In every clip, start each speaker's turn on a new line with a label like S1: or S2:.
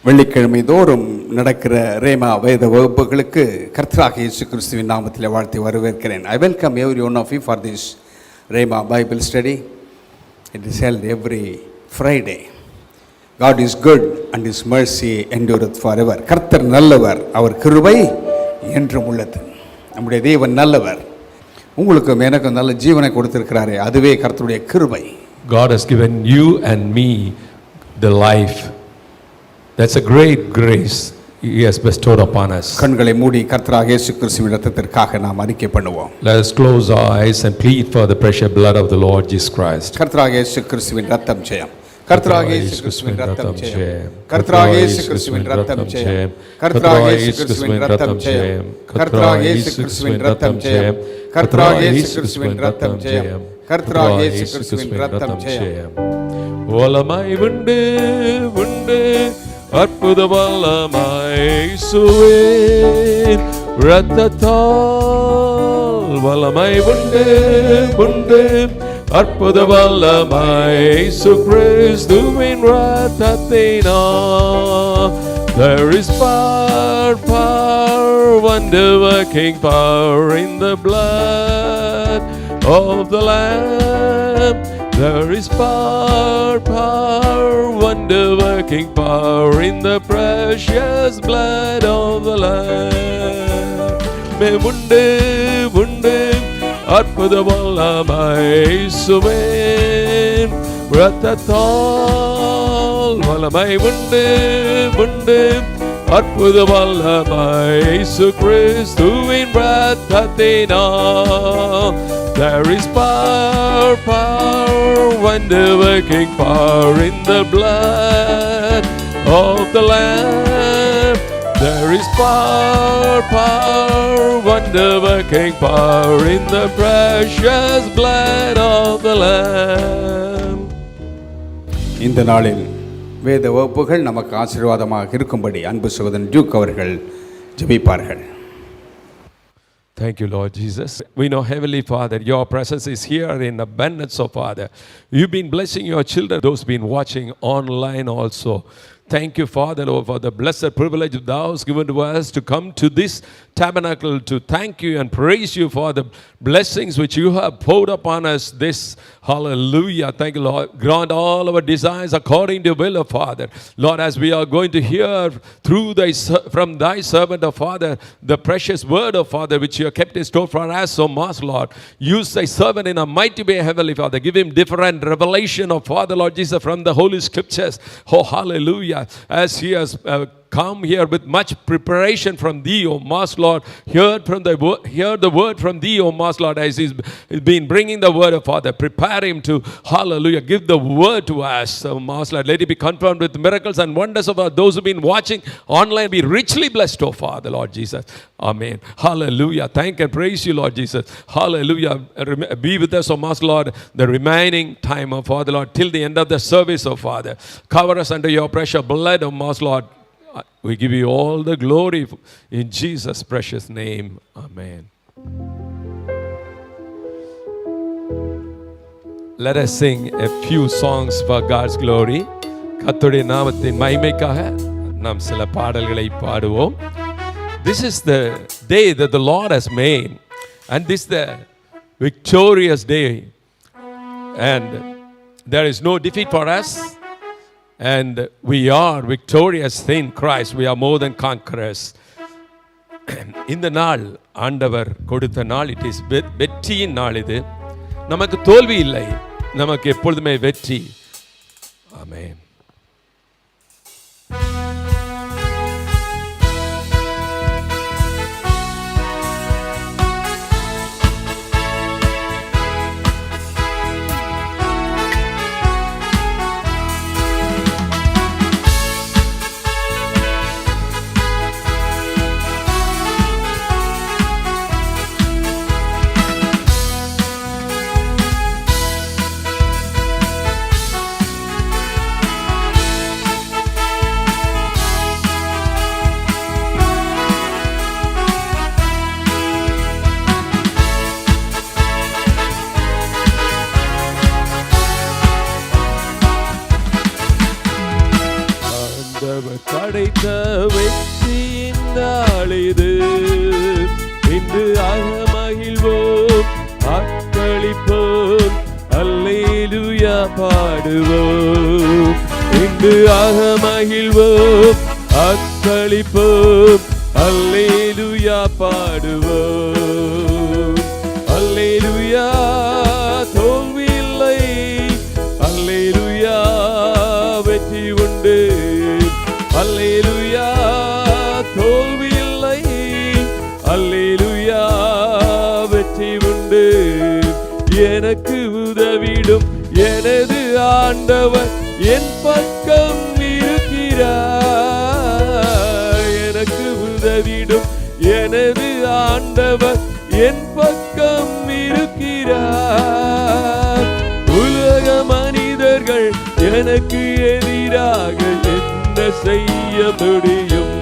S1: வெள்ளிக்கிழமை தோறும் நடக்கிற ரேமா வேத வகுப்புகளுக்கு கர்த்தராகிய இயேசு கிறிஸ்துவின் நாமத்தில் வாழ்த்தி வரவேற்கிறேன். I welcome every one of you for this Rhema Bible study. It is held every Friday. God is good and His mercy endureth forever. கர்த்தர் நல்லவர், அவர் கிருபை என்றும் உள்ளது. நம்முடைய தேவன் நல்லவர். உங்களுக்கும் எனக்கும் நல்ல ஜீவனை கொடுத்திருக்கிறாரே, அதுவே கர்த்தருடைய கிருபை.
S2: God has given you and me the life. That's a great grace He has bestowed upon us.
S1: கண்களை மூடி கர்த்தராகிய இயேசு கிறிஸ்துவின் இரத்தத்திற்காக நாம் அறிக்கை பண்ணுவோம்.
S2: Let us close our eyes and plead for the precious blood of the Lord Jesus Christ.
S1: கர்த்தராகிய இயேசு கிறிஸ்துவின் இரத்தம் ஜெயம். கர்த்தராகிய இயேசு கிறிஸ்துவின் இரத்தம் ஜெயம். கர்த்தராகிய இயேசு கிறிஸ்துவின் இரத்தம் ஜெயம். கர்த்தராகிய இயேசு கிறிஸ்துவின் இரத்தம் ஜெயம். கர்த்தராகிய இயேசு கிறிஸ்துவின் இரத்தம் ஜெயம். கர்த்தராகிய இயேசு கிறிஸ்துவின் இரத்தம் ஜெயம். கர்த்தராகிய இயேசு கிறிஸ்துவின் இரத்தம் ஜெயம்.
S2: வல்லமை உண்டு உண்டு அற்புத வல்லமை இயேசுவின் இரத்தத்தால் வல்லமை உண்டு உண்டு அற்புத வல்லமை இயேசு கிறிஸ்துவின் இரத்தத்தினால். There is power, power, wonder-working power in the blood of the Lamb. There is power, power, wonder-working power in the precious blood of the Lamb. உண்டு உண்டு அற்புத வல்லமை இயேசுவின் இரத்தத்தால் வல்லமை உண்டு உண்டு அற்புத வல்லமை இயேசு கிறிஸ்துவின் இரத்தத்தினால். There is power, power, wonder-working power in the blood of the Lamb. There is power, power, wonder-working power in the precious blood of the Lamb.
S1: இந்த நாளில் வேத வகுப்புகள் நமக்கு ஆசீர்வாதமாக இருக்கும்படி அன்பு சகோதரன் டியூக் அவர்கள் ஜெபிப்பார்கள்.
S2: Thank you, Lord Jesus. We know, Heavenly Father, your presence is here in abundance, oh Father. You've been blessing your children, those who've been watching online also. Thank you, Father, Lord, for the blessed privilege thou hast given to us to come to this tabernacle to thank you and praise you for the blessings which you have poured upon us this. Hallelujah. Thank you, Lord. Grant all our desires according to your will, O Father. Lord, as we are going to hear through from thy servant, O Father, the precious word, O Father, which you have kept in store for us, O Master, Lord. Use thy servant in a mighty way, Heavenly Father. Give him different revelation of Father, Lord Jesus, from the Holy Scriptures. Oh, hallelujah. As he has come here with much preparation from thee, O Master Lord. Hear the word from thee, O Master Lord, as he's been bringing the word of Father. Prepare him to, hallelujah, give the word to us, O Master Lord. Let it be confirmed with miracles and wonders of those who've been watching online. Be richly blessed, O Father, Lord Jesus. Amen. Hallelujah. Thank and praise you, Lord Jesus. Hallelujah. Be with us, O Master Lord, the remaining time, O Father, Lord, till the end of the service, O Father. Cover us under your precious blood, O Master Lord. We give you all the glory in Jesus' precious name. Amen. Let us sing a few songs for God's glory. கர்த்தருடைய நாமத்தின் மகிமைக்காக நாம் சில பாடல்களை பாடுவோம். This is the day that the Lord has made, and this is the victorious day, and there is no defeat for us. And we are victorious in Christ. We are more than conquerors. இந்த நாள் ஆண்டவர் கொடுத்த நாள். It is வெற்றியின் நாள். இது நமக்கு தோல்வி இல்லை, நமக்கு எப்பொழுதுமே வெற்றி. ஆமென். இது. இன்று அகமகிழ்வோம், அக்களிப்போம், அல்லேலூயா பாடுவோம். இன்று அகமகிழ்வோம், அக்களிப்போம், அல்லேலூயா பாடுவோம். அல்லேலூயா தோல்வி இல்லை, அல்லேலூயா வெற்றி உண்டு. அல்லேலூயா தோல்வி இல்லை, அல்லேலூயா வெற்றி உண்டு. எனக்கு உதவிடும் எனது ஆண்டவர் என் பக்கம் இருக்கிறார். எனக்கு உதவிடும் எனது ஆண்டவர் என் பக்கம் இருக்கிறார். உலக மனிதர்கள் எனக்கு எதிராக என்ன செய்ய முடியும்?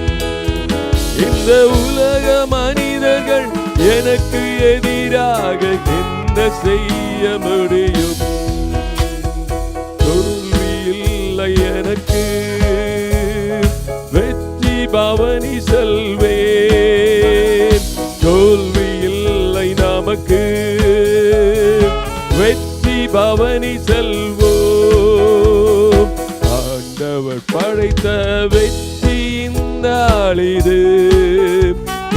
S2: இந்த உலக மனிதர்கள் எனக்கு எதிராக என்ன செய்ய முடியும்? தோல்வி இல்லை எனக்கு, வெற்றி பவனி செல்வேன். தோல்வி இல்லை நமக்கு, வெற்றி பவனி செல்வோம். ஆண்டவர் படைத்த வெற்றியின் நாளிது.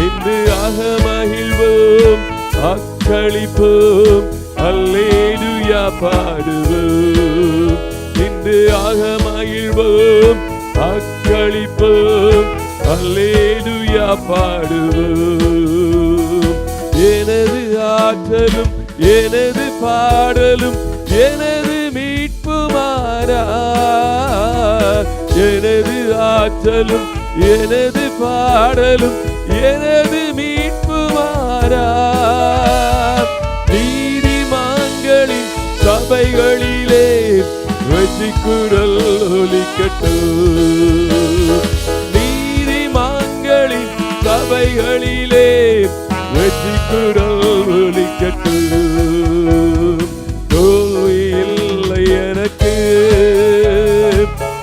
S2: இன்று அகமகிழ்வோம், அக்களிப்போம், அல்லேலூயா பாடுவோம். இன்று அகமகிழ்வோம், அக்களிப்போம், அல்லேலூயா பாடுவோம். எனது ஆற்றலும் எனது பாடலும் எனது மீட்புமானார். எனது ஆற்றலும் எனது பாடலும் எனது மீட்புமானார். நீதிமான்களின் சபைகளிலே வெற்றி குரல் ஒலிக்கட்டும். நீதிமான்களின் சபைகளிலே வெற்றி குரல் ஒலிக்கட்டும். தோல்வி இல்லை எனக்கு,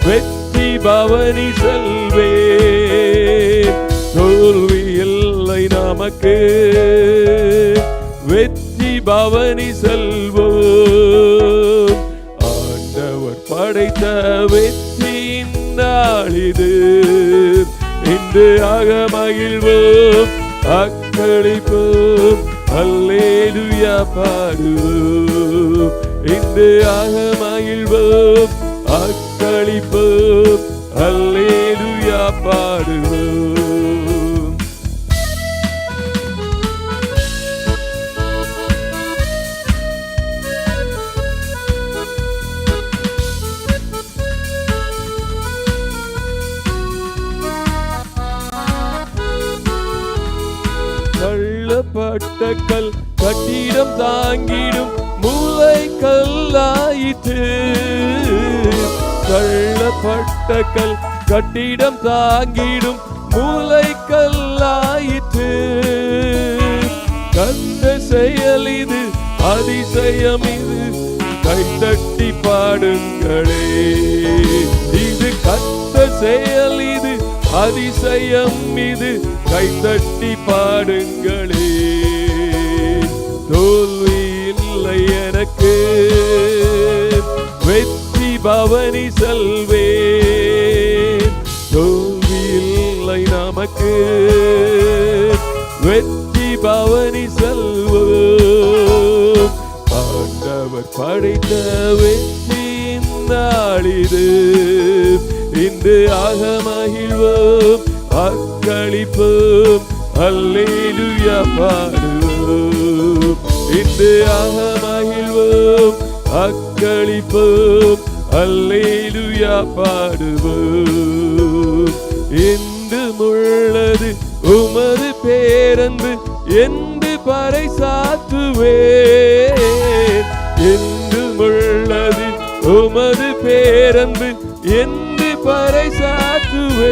S2: வெற்றி பவனி செல்வேன். தோல்வி இல்லை நமக்கு, வெற்றி பவனி செல்வோம். ஆண்டவர் படைத்த வெற்றியின் நாளிது. இன்று அகமகிழ்வோம், அக்களிப்போம், அல்லேலூயா பாடுவோம். இன்று அகமகிழ்வோம், அக்களிப்போம், அல்லேலூயா பாடுவோம். தள்ளப்பட்ட கல் கட்டிடம் தாங்கிடும் மூலை கல்லாயிற்று. தள்ளப்பட்ட கல் கட்டிடம் தாங்கிடும் மூலை கல்லாயிற்று. கந்த செயல் இது, அதிசயம் இது, கைத்தட்டி பாடுங்களே. இது கத்த செயல் இது, அதிசயம் இது, கைத்தட்டி பாடுங்களே. தோல்வி இல்லை எனக்கு, வெற்றி பவனி செல்வேன். தோல்வி இல்லை நமக்கு, வெற்றி பவனி செல்வோம். ஆண்டவர் படைத்த வெற்றியின் நாளிது. இன்று அகமகிழ்வோம், அக்களிப்போம், அல்லேலூயா பாடுவோம். இன்று அகமகிழ்வோம், அக்களிப்போம், அல்லேலூயா பாடுவோம். என்றும் உள்ளது உமது பேரன்பு என்று பறைசாற்றுவேன். என்றும் உள்ளது உமது பேரன்பு என்று பறைசாற்றுவேன்.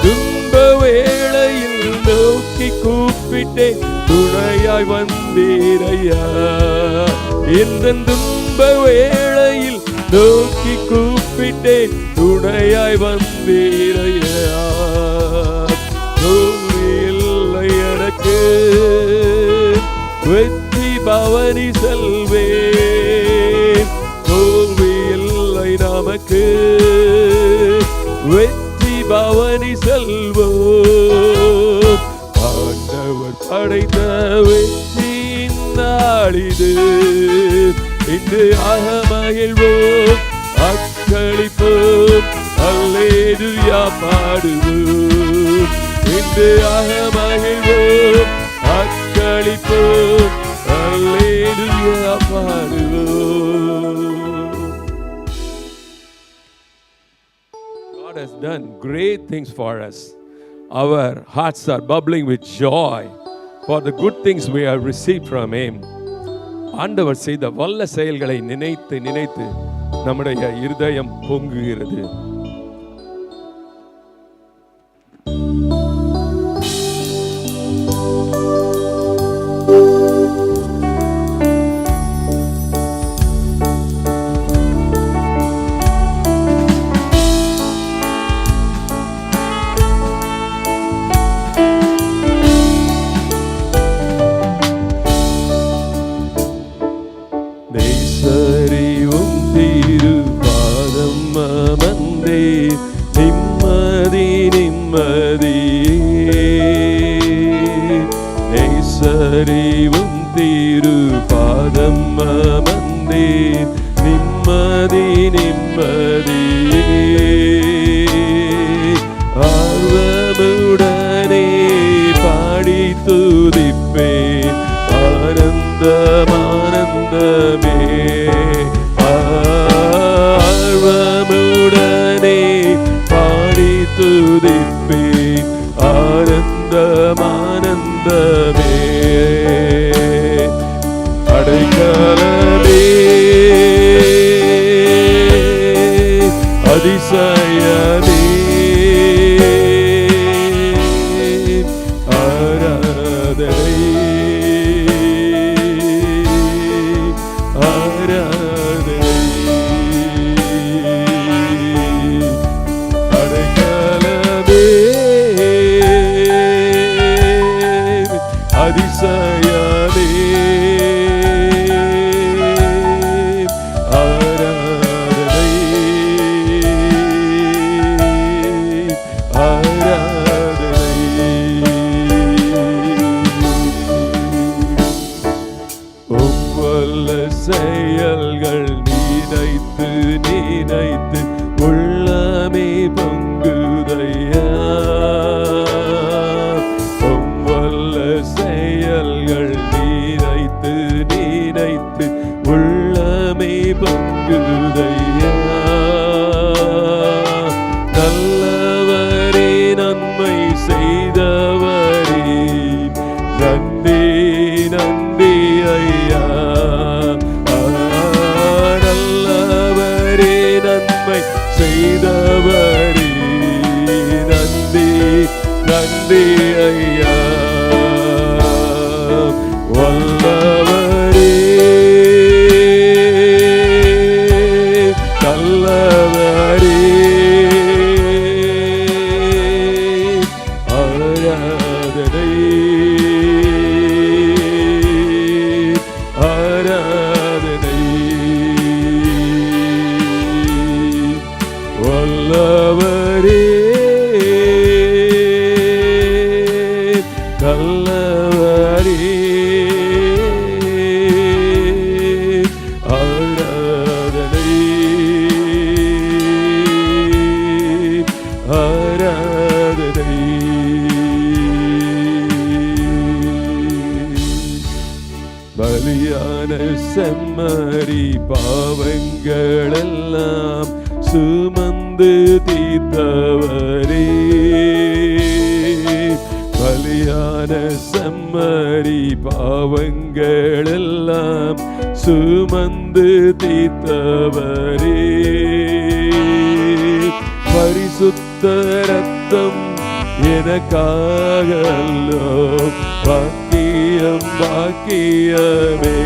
S2: துன்ப வேளையில் நோக்கி கூப்பிட்டேன், துணையாய் வந்தீரையா. இந்த துன்ப வேளையில் நோக்கி கூப்பிட்டேன், துணையாய் வந்தீரையா. வெற்றி பவனி செல்வேன். தோல்வி இல்லை நமக்கு, வெற்றி பவனி செல்வோம். ஆண்டவர் படைத்த வெற்றியின் நாளிது, இன்று மகிழ்வோம், அக்களிப்போம், அல்லேலூயா பாடுவோம். இன்று மகிழ்வோம், அக்களிப்போம், அல்லேலூயா பாடுவோம். God has done great things for us. Our hearts are bubbling with joy for the good things we have received from Him. ஆண்டவர் செய்த வல்ல செயல்களை நினைத்து நினைத்து நம்முடைய இருதயம் பொங்குகிறது. நேசறிவும் திருபாதம் அமர்ந்தே நிம்மதி நிம்மதியே. நேசறிவும் திருபாதம் அமர்ந்தே நிம்மதி நிம்மதியே. ஆர்வமுடனே பாடி துதிப்பேன், ஆனந்தமானந்தமே. ஆர்வமுடனே பாடி துதிப்பேன், ஆனந்தமானந்தமே. அடைக்கலமே அதிசயமே, ஆராதனை ஆராதனை. அடைக்கலமே அதிசயமே, ஆராதனை ஆராதனை. ஒவ்வொரு செயல்கள் நினைத்து நினைத்து உள்ளமே பொங்குதையா. ஒவ்வொரு செயல்கள் நினைத்து நினைத்து உள்ளமே பொங்குதையா. நல்லவரே நன்மை செய்தவரே நன்றி நன்றி ஐயா. நல்லவரே நன்மை செய்தவரே நன்றி நன்றி ஐயா. வல்லவரே நல்லவரே ஆராதனை ஆராதனை. வல்லவரே நல்லவரே ஆராதனை ஆராதனை. பலியான செம்மறி பாவங்களெல்லாம் சுமந்து தீர்த்தவரே. பலியான செம்மறி பாவங்களெல்லாம் சுமந்து தீர்த்தவரே. பரிசுத்த ரத்தம் எனக்காகல்லோ, பாக்கியம் பாக்கியமே.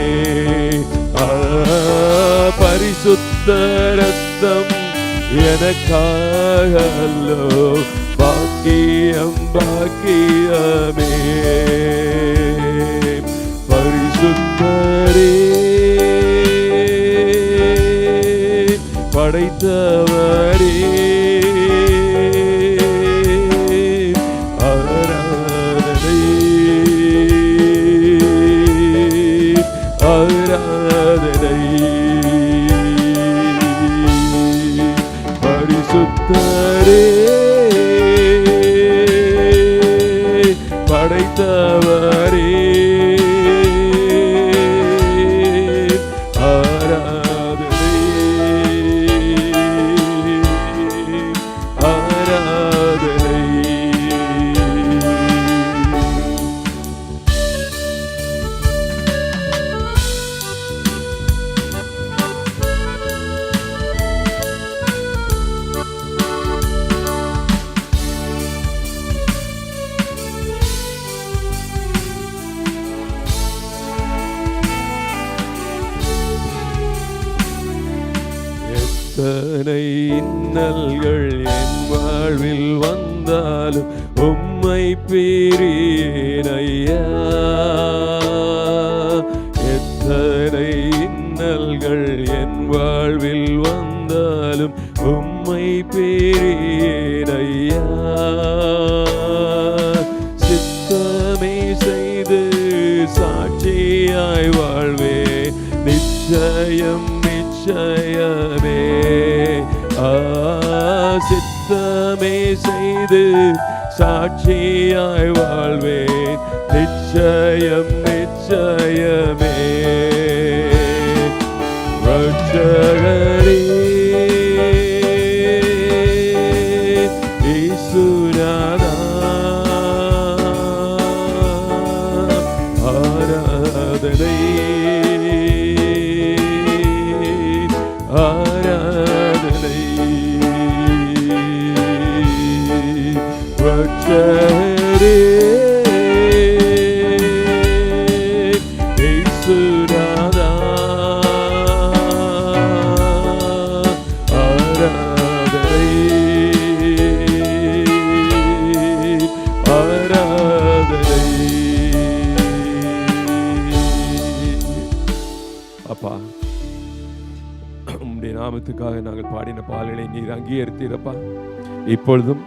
S2: பரிசுத்த ரத்தம் எனக்காகல்லோ, பாக்கியம் பாக்கியமே. பரிசுத்த பரிசுத்தரே படைத்தவரே ஆராதனை ஆராதனை பரிசுத்தரே படைத்தவரே எத்தனை இன்னல்கள் என் வாழ்வில் வந்தாலும் உம்மை பிரியேன் ஐயா. எத்தனை இன்னல்கள் என் வாழ்வில் வந்தாலும் உம்மை பிரியேன் ஐயா. சித்தமே செய்து சாட்சியாய் வாழ்வே நிச்சயம் நிச்சயமே. சித்தமே செய்து சாட்சியாய் வாழ்வேன் நிச்சயம் நிச்சயமே. ரட்சகரே இயேசுநாதா ஆராதனை ஆராதனை. ரட்சகரே இயேசுநாதா ஆராதனை ஆராதனை. அப்பா உம்முடைய நாமத்துக்காக நாங்கள் பாடின பாடலை நீர் அங்கீகரித்தீரப்பா. இப்பொழுதும்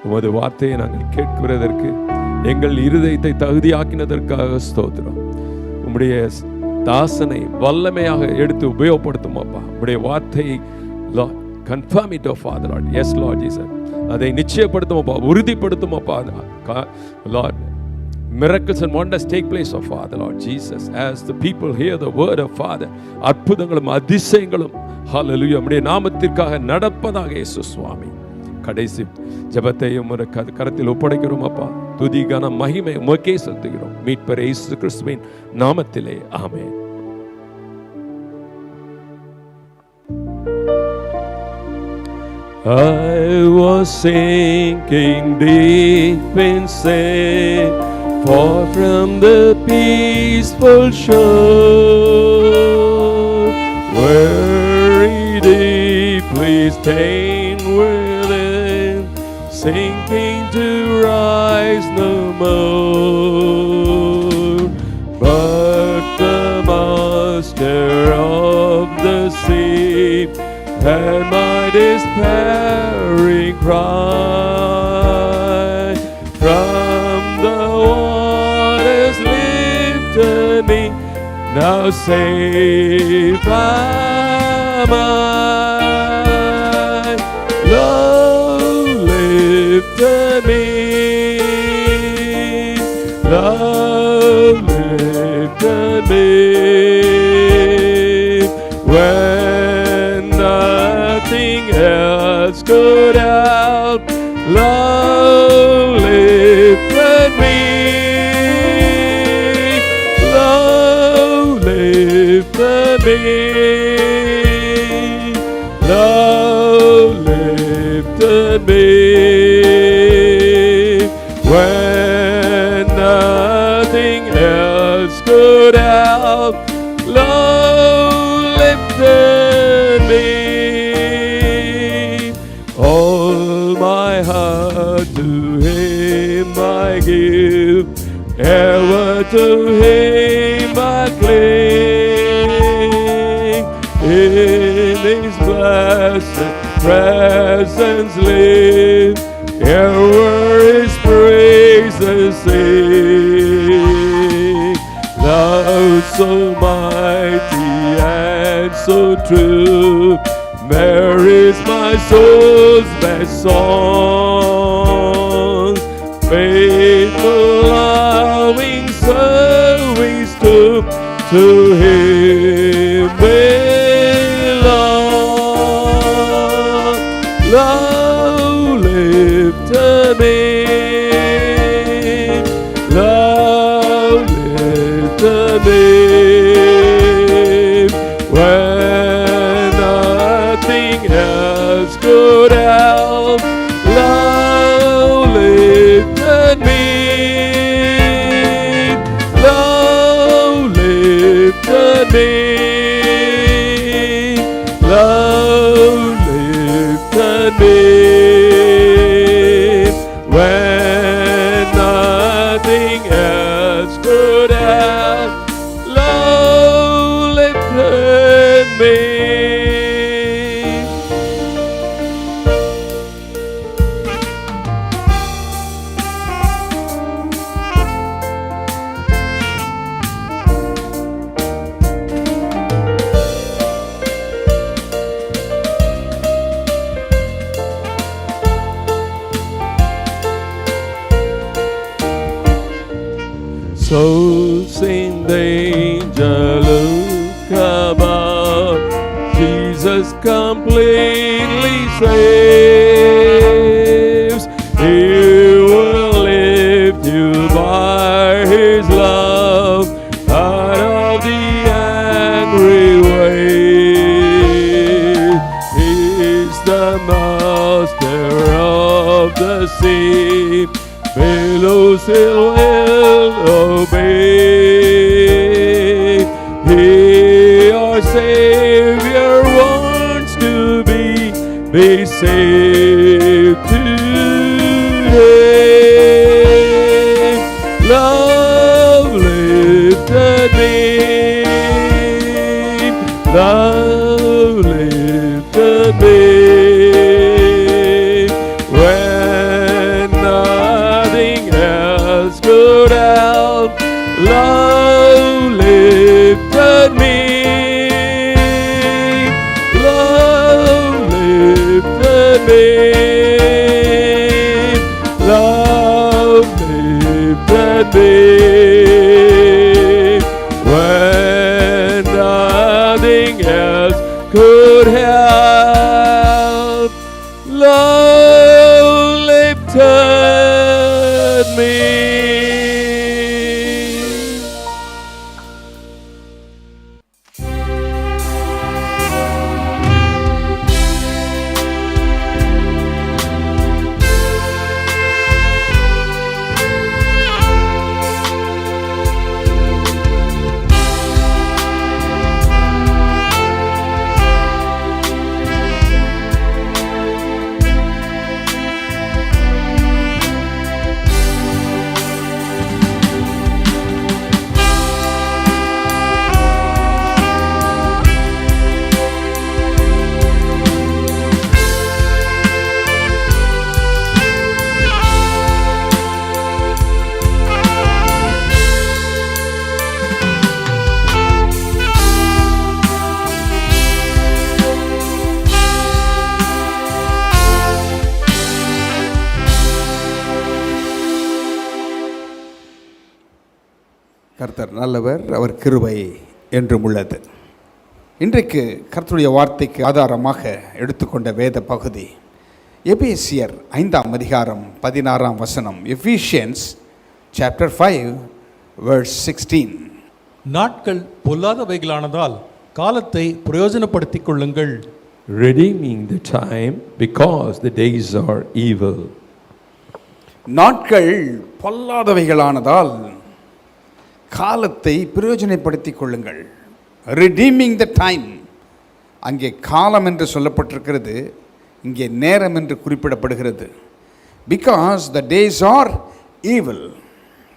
S2: உமது வார்த்தையை நாங்கள் கேட்கிறதற்கு எங்கள் இருதயத்தை தகுதியாக்கினதற்காக ஸ்தோத்திரம். உம்முடைய தாசனை வல்லமையாக எடுத்து உபயோகப்படுத்தும் அப்பா. உம்முடைய வார்த்தையை confirm it, oh Father Lord. Yes Lord Jesus. அதை நிச்சயப்படுத்தும் அப்பா, உறுதிப்படுத்தும் அப்பா. Lord, miracles and wonders take place, oh Father Lord Jesus, as the people hear the word of Father. அற்புதங்களும் அதிசயங்களும் ஹல்லேலூயா உம்முடைய நாமத்திற்காக நடப்பதாக இயேசு சுவாமி. கடைசி ஜெபத்தையும் கரத்தில் ஒப்படைக்கிறோம் அப்பா. துதி கன மகிமை உமக்கே செலுத்துகிறோம் மீட்பர் இயேசு கிறிஸ்துவின் நாமத்திலே ஆமென். I was sinking deep in sin, far from the peaceful shore, very deeply stained within, sinking to rise no more. But the master of the sea heard my despairing cry, from the waters lifted me, now safe am I. Love lifted me, love lifted me, when nothing else could help. Love lifted me, love lifted me, love lifted me, when nothing else could help. Love lifted me. All my heart to Him I give, ever to Him I cling. In His blessed presence live, ever His praises sing. Love so mighty and so true, Mary's my soul's best song. Faithful, loving, serving, stoop to Him belong. Love lifted me, love lifted me, when nothing else could help. Love lifted me, love lifted me, love lifted me, when nothing else could help. Love lifted me. So sing the angel, look above, Jesus completely saves. He will lift you by His love out of the angry wave. He is the master of the sea, billows He will obey. He, our Savior, wants to be saved today. Love lifted me, love lifted me, when nothing else could help. Love lifted me, love lifted me, love lifted me, when nothing else could help. Love lifted me.
S1: கர்த்தர் நல்லவர், அவர் கிருபை என்றும் உள்ளது. இன்றைக்கு கர்த்தருடைய வார்த்தைக்கு ஆதாரமாக எடுத்துக்கொண்ட வேத பகுதி எபேசியர் 5ஆம் அதிகாரம் 16ஆம் வசனம். எஃபீஷியன்ஸ் சாப்டர் 5 verse 16.
S3: நாட்கள் பொல்லாதவைகளானதால் காலத்தை பிரயோஜனப்படுத்திக் கொள்ளுங்கள்.
S2: Redeeming the time because the days are evil.
S1: நாட்கள் பொல்லாதவைகளானதால் காலத்தை பிரயோஜனப்படுத்திக் கொள்ளுங்கள். ரிடீமிங் த டைம், அங்கே காலம் என்று சொல்லப்பட்டிருக்கிறது, இங்கே நேரம் என்று குறிப்பிடப்படுகிறது. Because the days are evil,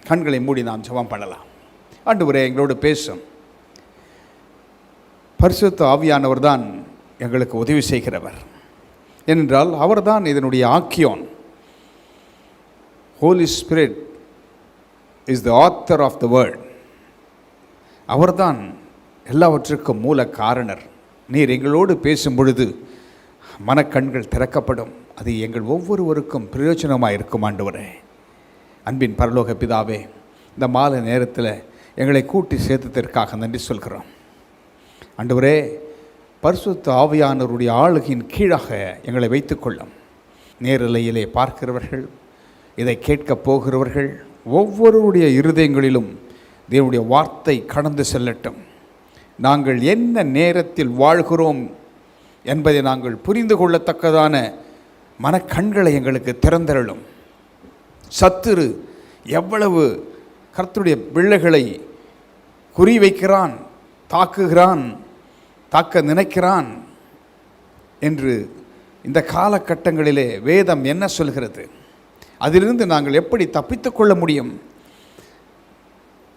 S1: கண்களை மூடி நாம் ஜெபம் பண்ணலாம். ஆண்டவரே, எங்களோடு பேசும். பரிசுத்த ஆவியானவர் தான் எங்களுக்கு உதவி செய்கிறவர். ஏனென்றால் அவர்தான் இதனுடைய ஆக்கியோன். Holy spirit is the author of the word. அவர்தான் எல்லாவற்றுக்கும் மூல காரணர். நீர் எங்களோடு பேசும் பொழுது மனக்கண்கள் திறக்கப்படும். அது எங்கள் ஒவ்வொருவருக்கும் பிரயோஜனமாக இருக்கும். ஆண்டவரே, அன்பின் பரலோக பிதாவே, இந்த மாலை நேரத்தில் எங்களை கூட்டி சேர்த்ததற்காக நன்றி சொல்கிறோம். ஆண்டவரே, பரிசுத்த ஆவியானவருடைய ஆளுகையின் கீழாக எங்களை வைத்துக்கொள்ளும். நேரலையிலே பார்க்கிறவர்கள், இதை கேட்கப் போகிறவர்கள் ஒவ்வொருவருடைய இருதயங்களிலும் தேவனுடைய வார்த்தை கடந்து செல்லட்டும். நாங்கள் என்ன நேரத்தில் வாழ்கிறோம் என்பதை நாங்கள் புரிந்து கொள்ளத்தக்கதான மனக்கண்களை எங்களுக்கு திறந்தருளும். சத்துரு எவ்வளவு கர்த்தருடைய பிள்ளைகளை குறிவைக்கிறான், தாக்குகிறான், தாக்க நினைக்கிறான் என்று இந்த காலகட்டங்களிலே வேதம் என்ன சொல்கிறது, அதிலிருந்து நாங்கள் எப்படி தப்பித்து கொள்ள முடியும்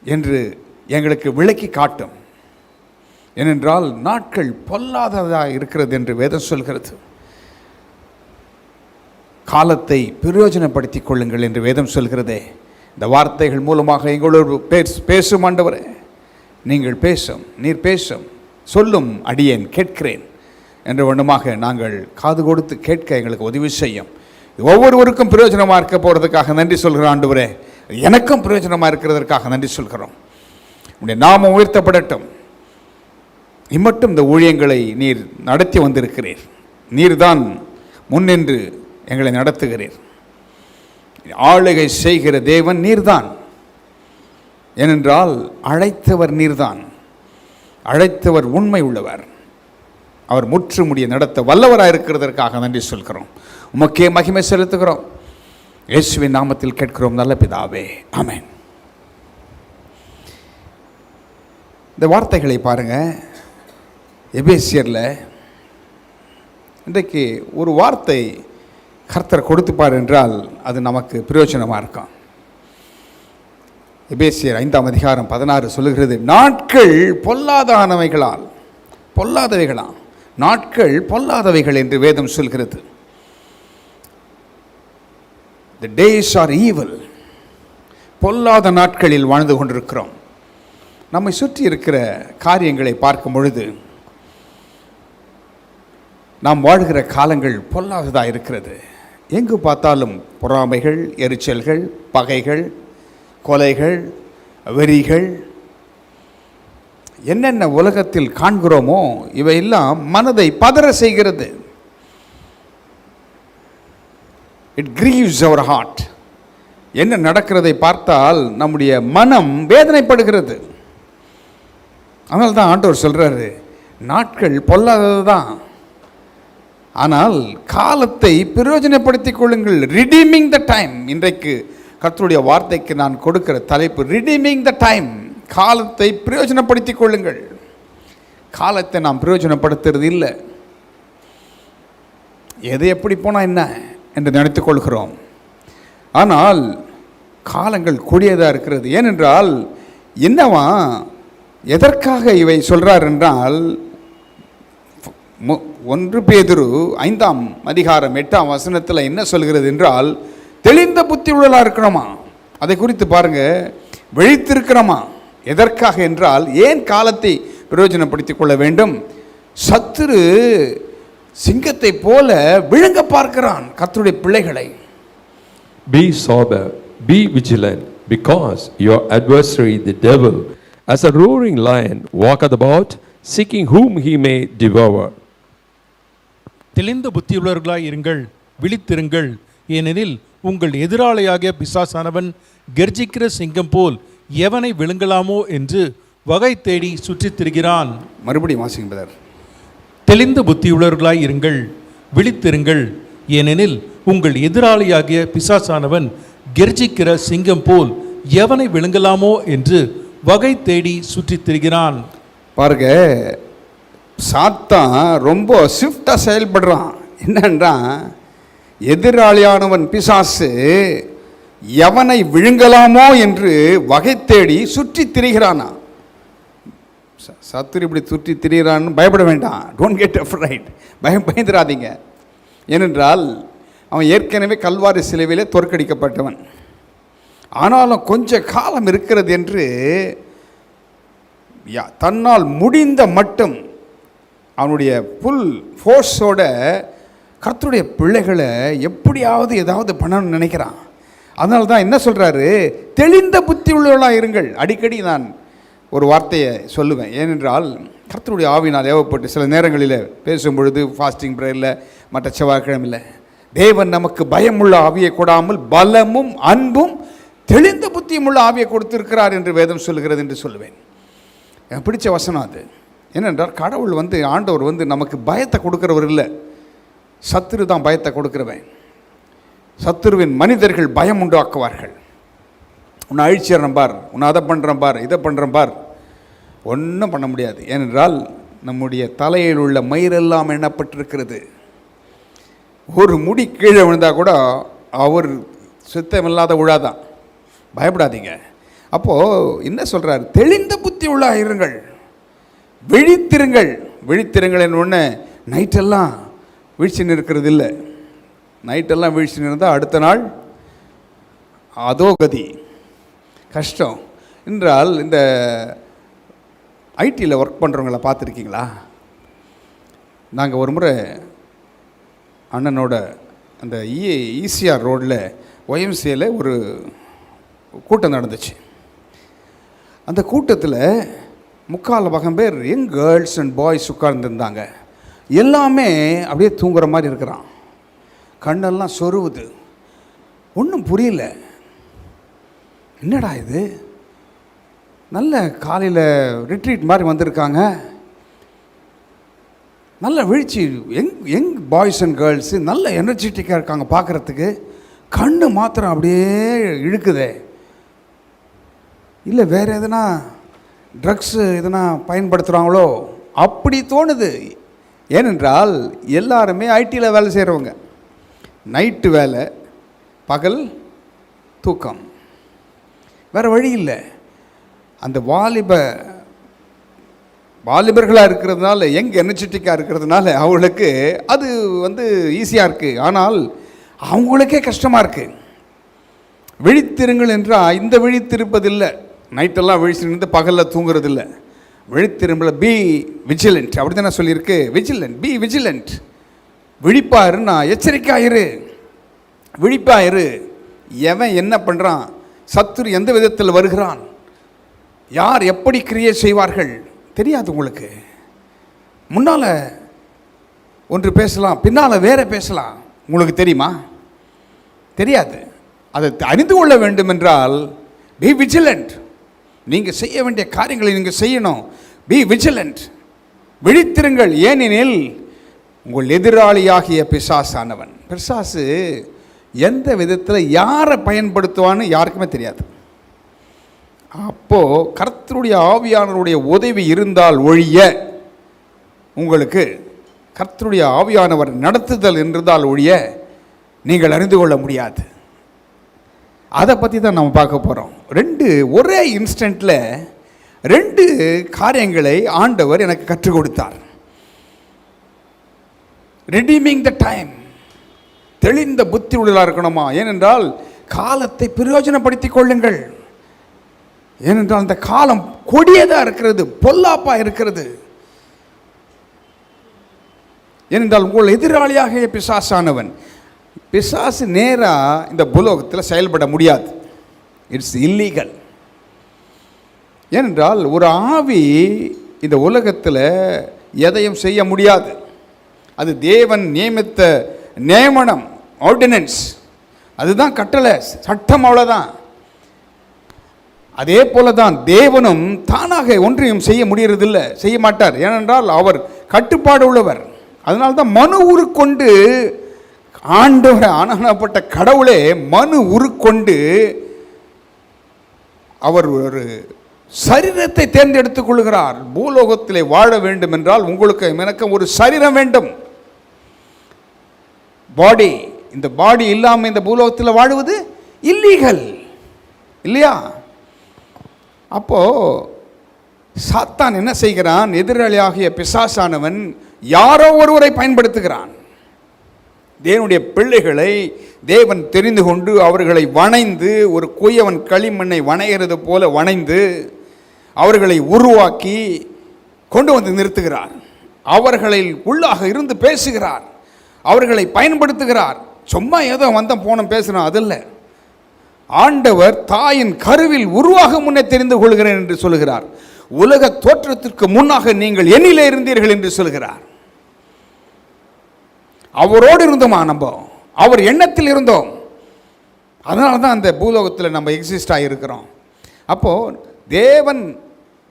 S1: என்று எங்களுக்கு விளக்கி காட்டும். ஏனென்றால் நாட்கள் பொல்லாததாக இருக்கிறது என்று வேதம் சொல்கிறது. காலத்தை பிரயோஜனப்படுத்திக் கொள்ளுங்கள் என்று வேதம் சொல்கிறதே. இந்த வார்த்தைகள் மூலமாக எங்களோடு பேசும் ஆண்டவரே. நீங்கள் பேசும், நீர் பேசும், சொல்லும் அடியேன் கேட்கிறேன் என்ற வண்ணமாக நாங்கள் காது கொடுத்து கேட்க எங்களுக்கு உதவி செய்யும். ஒவ்வொருவருக்கும் பிரயோஜனமாக இருக்க போகிறதுக்காக நன்றி சொல்கிறோம் ஆண்டவரே. எனக்கும் பிரயோஜனமாக இருக்கிறதற்காக நன்றி சொல்கிறோம். உடைய நாமம் உயர்த்தப்படட்டும். இம்மட்டும் இந்த ஊழியங்களை நீர் நடத்தி வந்திருக்கிறீர். நீர்தான் முன்னின்று எங்களை நடத்துகிறீர். ஆளுகை செய்கிற தேவன் நீர்தான். ஏனென்றால் அழைத்தவர் நீர்தான். அழைத்தவர் உண்மை உள்ளவர். அவர் முற்றுமுடிய நடத்த வல்லவராக இருக்கிறதற்காக நன்றி சொல்கிறோம். உமக்கே மகிமை செலுத்துகிறோம். இயேசுவின் நாமத்தில் கேட்கிறோம் நல்ல பிதாவே, ஆமென். இந்த வார்த்தைகளை பாருங்கள். எபேசியரில் இன்றைக்கு ஒரு வார்த்தை கர்த்தர் கொடுத்துப்பார் என்றால் அது நமக்கு பிரயோஜனமாக இருக்கும். எபேசியர் 5ஆம் அதிகாரம் 16 சொல்லுகிறது, நாட்கள் பொல்லாதவைகளாம். நாட்கள் பொல்லாதவைகள் என்று வேதம் சொல்கிறது. The days are evil. பொல்லாத நாட்களில் வாழ்ந்து கொண்டிருக்கிறோம். நம்மை சுற்றி இருக்கிற காரியங்களை பார்க்கும் பொழுது நாம் வாழ்கிற காலங்கள் பொல்லாததாக இருக்கிறது. எங்கு பார்த்தாலும் பொறாமைகள், எரிச்சல்கள், பகைகள், கொலைகள், வெறிகள், என்னென்ன உலகத்தில் காண்கிறோமோ இவையெல்லாம் மனதை பதற செய்கிறது. It grieves our heart. என்ன நடக்கிறதை பார்த்தால் நம்முடைய மனம் வேதனைப்படுகிறது. அதனால தான் ஆண்டவர் சொல்கிறாரு, நாட்கள் பொல்லாதது தான், ஆனால் காலத்தை பிரயோஜனப்படுத்திக் கொள்ளுங்கள். Redeeming the time. இன்றைக்கு கர்த்தருடைய வார்த்தைக்கு நான் கொடுக்கிற தலைப்பு ரிடீமிங் த டைம். காலத்தை பிரயோஜனப்படுத்திக் கொள்ளுங்கள். காலத்தை நாம் பிரயோஜனப்படுத்துறது இல்லை. எது எப்படி போனால் என்ன என்று நினைத்துக் கொள்கிறோம். ஆனால் காலங்கள் கூடியதாக இருக்கிறது. ஏனென்றால் என்னவா, எதற்காக இவை சொல்கிறார் என்றால், 1 பேதுரு 5ஆம் அதிகாரம் 8ஆம் வசனத்தில் என்ன சொல்கிறது என்றால், தெளிந்த புத்தி உள்ளதாக இருக்கணுமா. அதை குறித்து பாருங்க, விழித்திருக்கிறோமா. எதற்காக என்றால், ஏன் காலத்தை பிரயோஜனப்படுத்திக் கொள்ள வேண்டும். சத்துரு சிங்கத்தை போல விழுங்க பார்க்கிறான் கர்த்தருடைய பிள்ளைகளை.
S2: Be sober, be vigilant, because your adversary the devil, as a roaring lion, walketh about, seeking whom he may devour.
S3: தெளிந்த புத்தியுள்ளவர்களாய் இருங்கள், விழித்திருங்கள். ஏனெனில் உங்கள் எதிராளியாகிய பிசாசானவன் கர்ஜிக்கிற சிங்கம் போல் எவனை விழுங்கலாமோ என்று வகை தேடி சுற்றித் திரிகிறான்.
S1: மறுபடியும் வாசிங்க.
S3: தெளிந்த புத்தியுள்ளவர்களாய் இருங்கள், விழித்திருங்கள். ஏனெனில் உங்கள் எதிராளியாகிய பிசாசானவன் கர்ஜிக்கிற சிங்கம் போல் எவனை விழுங்கலாமோ என்று வகை தேடி சுற்றித் திரிகிறான்.
S1: பாருங்க, சாத்தான் ரொம்ப ஸ்விஃப்டாக செயல்படுறான். என்னன்றா, எதிராளியானவன் பிசாசு எவனை விழுங்கலாமோ என்று வகை தேடி சுற்றி திரிகிறானா. சத்துரு இப்படி சுற்றி திரிகிறான்னு பயப்பட வேண்டாம். Don't get afraid. பயந்துராதீங்க. ஏனென்றால் அவன் ஏற்கனவே கல்வாரி சிலுவையிலே தோற்கடிக்கப்பட்டவன். ஆனாலும் கொஞ்ச காலம் இருக்கிறது என்று தன்னால் முடிந்த மட்டும் அவனுடைய ஃபுல் ஃபோர்ஸோட கர்த்தருடைய பிள்ளைகளை எப்படியாவது ஏதாவது பண்ணணும்னு நினைக்கிறான். அதனால தான் என்ன சொல்கிறாரு, தெளிந்த புத்தி உள்ளவர்களாக இருங்கள். அடிக்கடி நான் ஒரு வார்த்தையை சொல்லுவேன். ஏனென்றால் கர்த்தருடைய ஆவியினால் ஏவப்பட்டு சில நேரங்களில் பேசும் பொழுது ஃபாஸ்டிங் ப்ரேயரில் மற்ற செவ்வாய்க்கிழமையில் தேவன் நமக்கு பயமுள்ள ஆவியை கொடாமல் பலமும் அன்பும் தெளிந்த புத்தியும் உள்ள ஆவியை கொடுத்திருக்கிறார் என்று வேதம் சொல்லுகிறது என்று சொல்லுவேன். எனக்கு பிடிச்ச வசனம் அது. ஏனென்றால் கடவுள் ஆண்டவர் நமக்கு பயத்தை கொடுக்குறவர் இல்லை, சத்துரு தான் பயத்தை கொடுக்குறவன். சத்துருவின் மனிதர்கள் பயம் உண்டாக்குவார்கள். உன்னை அழிச்சிடுறேன் பார், உன்னை அதை பண்ணுறேன் பார், இதை பண்ணுறேன் பார், ஒன்றும் பண்ண முடியாது. ஏனென்றால் நம்முடைய தலையில் உள்ள மயிரெல்லாம் எண்ணப்பட்டிருக்கிறது. ஒரு முடி கீழே விழுந்தால் கூட அவர் சுத்தமில்லாத விழாதான். பயப்படாதீங்க. அப்போது என்ன சொல்கிறார், தெளிந்த புத்தி உள்ள இருங்கள், விழித்திருங்கள். விழித்திருங்கள் என்ன ஒன்று நைட்டெல்லாம் வீழ்ச்சின்னு இருக்கிறது இல்லை. நைட்டெல்லாம் வீழ்ச்சின்னு இருந்தால் அடுத்த நாள் அதோ கதி கஷ்டம். என்றால் இந்த ஐடியில் ஒர்க் பண்ணுறவங்கள பார்த்துருக்கீங்களா? நாங்கள் ஒரு முறை அண்ணனோட அந்த ஈசிஆர் ரோடில் ஒய்எம்சியில் ஒரு கூட்டம் நடந்துச்சு. அந்த கூட்டத்தில் 3/4 பேர் யங் கேர்ள்ஸ் அண்ட் பாய்ஸ் உட்கார்ந்துருந்தாங்க. எல்லாமே அப்படியே தூங்குற மாதிரி இருக்கிறான். கண்ணெல்லாம் சொருவுது. ஒன்றும் புரியல, என்னடா இது, நல்ல காலையில் ரிட்ரீட் மாதிரி வந்திருக்காங்க, நல்ல வீழ்ச்சி, யங் பாய்ஸ் அண்ட் கேர்ள்ஸு நல்ல எனர்ஜெட்டிக்காக இருக்காங்க பார்க்குறதுக்கு. கண்ணு மாத்திரம் அப்படியே இழுக்குதே. இல்லை வேறு எதுனா ட்ரக்ஸு எதுனா பயன்படுத்துகிறாங்களோ அப்படி தோணுது. ஏனென்றால் எல்லாருமே ஐடியில் வேலை செய்கிறவங்க. நைட்டு வேலை, பகல் தூக்கம், வேறு வழி இல்லை. அந்த வாலிபர்களாக இருக்கிறதுனால, யங் எனர்ஜெட்டிக்காக இருக்கிறதுனால அவங்களுக்கு அது ஈஸியாக இருக்குது. ஆனால் அவங்களுக்கே கஷ்டமாக இருக்குது. விழித்திருங்கள் என்றால் இந்த விழித்திருப்பதில்லை, நைட்டெல்லாம் விழிச்சிருந்து பகலில் தூங்குறதில்லை. விழித்திரும்பல பி விஜிலண்ட், அப்படி தானே சொல்லியிருக்கு. விஜிலண்ட், பி விஜிலண்ட், விழிப்பாயிருன்னா எச்சரிக்கையாயிரு, விழிப்பாயிரு. எவன் என்ன பண்ணுறான், சத்துரு எந்த விதத்தில் வருகிறான், யார் எப்படி கிரியேட் செய்வார்கள் தெரியாது உங்களுக்கு. முன்னால் ஒன்று பேசலாம், பின்னால் வேற பேசலாம். உங்களுக்கு தெரியுமா? தெரியாது. அதை அறிந்து கொள்ள வேண்டும் என்றால் பி விஜிலண்ட். நீங்கள் செய்ய வேண்டிய காரியங்களை நீங்கள் செய்யணும். பி விஜிலண்ட், விழித்திருங்கள். ஏனெனில் உங்கள் எதிராளியாகிய பிசாசானவன், பிசாசு எந்த விதத்தில் யாரை பயன்படுத்துவான்னு யாருக்குமே தெரியாது. அப்போது கர்த்தருடைய ஆவியானவருடைய உதவி இருந்தால் ஒழிய, உங்களுக்கு கர்த்தருடைய ஆவியானவர் நடத்துதல் இருந்தால் ஒழிய நீங்கள் அறிந்து கொள்ள முடியாது. அதை பற்றி தான் நம்ம பார்க்க போகிறோம். ஒரே இன்ஸ்டன்ட்டில் 2 காரியங்களை ஆண்டவர் எனக்கு கற்றுக் கொடுத்தார். ரெடீமிங் த டைம், தெளிந்த புத்தி உள்ளதாக இருக்கணுமா? ஏனென்றால் காலத்தை பிரயோஜனப்படுத்திக் கொள்ளுங்கள். ஏனென்றால் அந்த காலம் கொடியதாக இருக்கிறது, பொல்லாப்பாக இருக்கிறது. ஏனென்றால் உங்கள் எதிராளியாக பிசாசானவன், பிசாசு நேராக இந்த புலோகத்தில் செயல்பட முடியாது. It's illegal. ஏனென்றால் ஒரு ஆவி இந்த உலகத்தில் எதையும் செய்ய முடியாது. அது தேவன் நியமித்த நியமனம், ஆர்டினன்ஸ், அதுதான் கட்டளை, சட்டம், அவ்வளோதான். அதே போல தான் தேவனும் தானாக ஒன்றையும் செய்ய முடியறதில்லை, செய்ய மாட்டார். ஏனென்றால் அவர் கட்டுப்பாடு உள்ளவர். அதனால்தான் மனு உருக்கொண்டு ஆண்டவர் ஆனாப்பட்ட கடவுளே மனு உருக்கொண்டு அவர் ஒரு சரீரத்தை தேர்ந்தெடுத்துக் கொள்கிறார். பூலோகத்திலே வாழ வேண்டும் என்றால் உங்களுக்கு எனக்கு ஒரு சரீரம் வேண்டும், பாடி. இந்த பாடி இல்லாமல் இந்த பூலோகத்தில் வாழுவது இல்லீகல் இல்லையா? அப்போ சாத்தான் என்ன செய்கிறான்? எதிராளியாகிய பிசாசானவன் யாரோ ஒருவரை பயன்படுத்துகிறான். தேவனுடைய பிள்ளைகளை தேவன் தெரிந்து கொண்டு அவர்களை வணைந்து, ஒரு குயவன் களிமண்ணை வணைகிறது போல வணைந்து அவர்களை உருவாக்கி கொண்டு வந்து நிறுத்துகிறார். அவர்களில் உள்ளாக இருந்து பேசுகிறார், அவர்களை பயன்படுத்துகிறார். சும்மா ஏதோ வந்தம் போனோம் பேசுகிறோம் அதில்ல. ஆண்டவர் தாயின் கருவில் உருவாக முன்னே தெரிந்து கொள்கிறேன் என்று சொல்கிறார். உலக தோற்றத்திற்கு முன்னாக நீங்கள் என்னிலே இருந்தீர்கள் என்று சொல்கிறார். அவரோடு இருந்தோமா? நம்ம அவர் எண்ணத்தில் இருந்தோம். அதனால தான் அந்த பூலோகத்தில் நம்ம எக்ஸிஸ்ட் ஆகியிருக்கிறோம். அப்போது தேவன்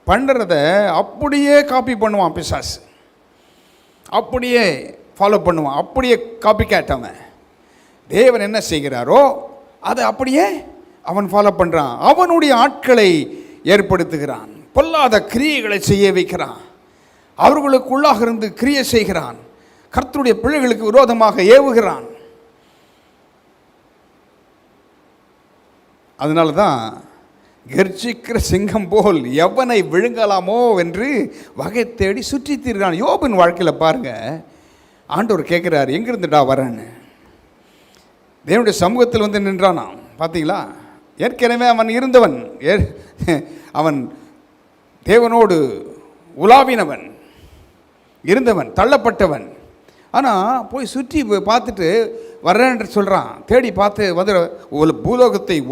S1: பண்ணுறத அப்படியே காப்பி பண்ணுவான் பிசாசு, அப்படியே ஃபாலோ பண்ணுவான், அப்படியே காப்பி கேட்டவன். தேவன் என்ன செய்கிறாரோ அதை அப்படியே அவன் ஃபாலோ பண்ணுறான். அவனுடைய ஆட்களை ஏற்படுத்துகிறான், பொல்லாத கிரியைகளை செய்ய வைக்கிறான், அவர்களுக்குள்ளாக இருந்து கிரியை செய்கிறான், கர்த்தருடைய பிள்ளைகளுக்கு விரோதமாக ஏவுகிறான். அதனால தான் கர்ஜிக்கிற சிங்கம் போல் எவனை விழுங்கலாமோ என்று வகை தேடி சுற்றி திரிகிறான். யோபின் வாழ்க்கையில் பாருங்க, ஆண்டவர் கேட்குறாரு, எங்கிருந்துடா வரேன்னு. தேவனுடைய சமூகத்தில் வந்து நின்றானாம். பார்த்தீங்களா? ஏற்கனவே அவன் இருந்தவன், அவன் தேவனோடு உலாவினவன், இருந்தவன், தள்ளப்பட்டவன். ஆனால் போய் சுற்றி பார்த்துட்டு வர்றேன் என்று சொல்கிறான். தேடி பார்த்து வந்து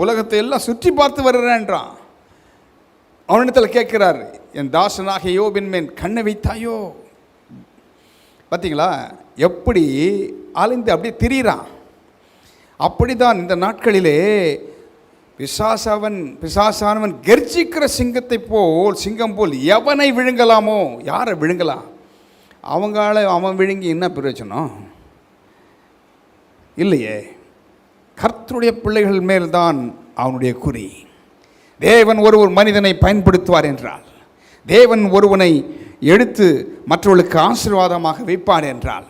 S1: உலகத்தை எல்லாம் சுற்றி பார்த்து வர்றேன்றான். அவனிடத்தில் கேட்கிறார், என் தாசனாக யோபின் மேல் கண்ணை வைத்தாயோ? பார்த்தீங்களா எப்படி அலைந்து அப்படியே திரிகிறான். அப்படிதான் இந்த நாட்களிலே பிசாசானவன் கர்ஜிக்கிற சிங்கம் போல் எவனை விழுங்கலாமோ? யாரை விழுங்கலாம்? அவன் விழுங்கி என்ன பிரயோஜனம் இல்லையே. கர்த்தருடைய பிள்ளைகள் மேல்தான் அவனுடைய குறி. தேவன் ஒரு மனிதனை பயன்படுத்துவார் என்றால், தேவன் ஒருவனை எடுத்து மற்றவர்களுக்கு ஆசீர்வாதமாக வைப்பார் என்றால்,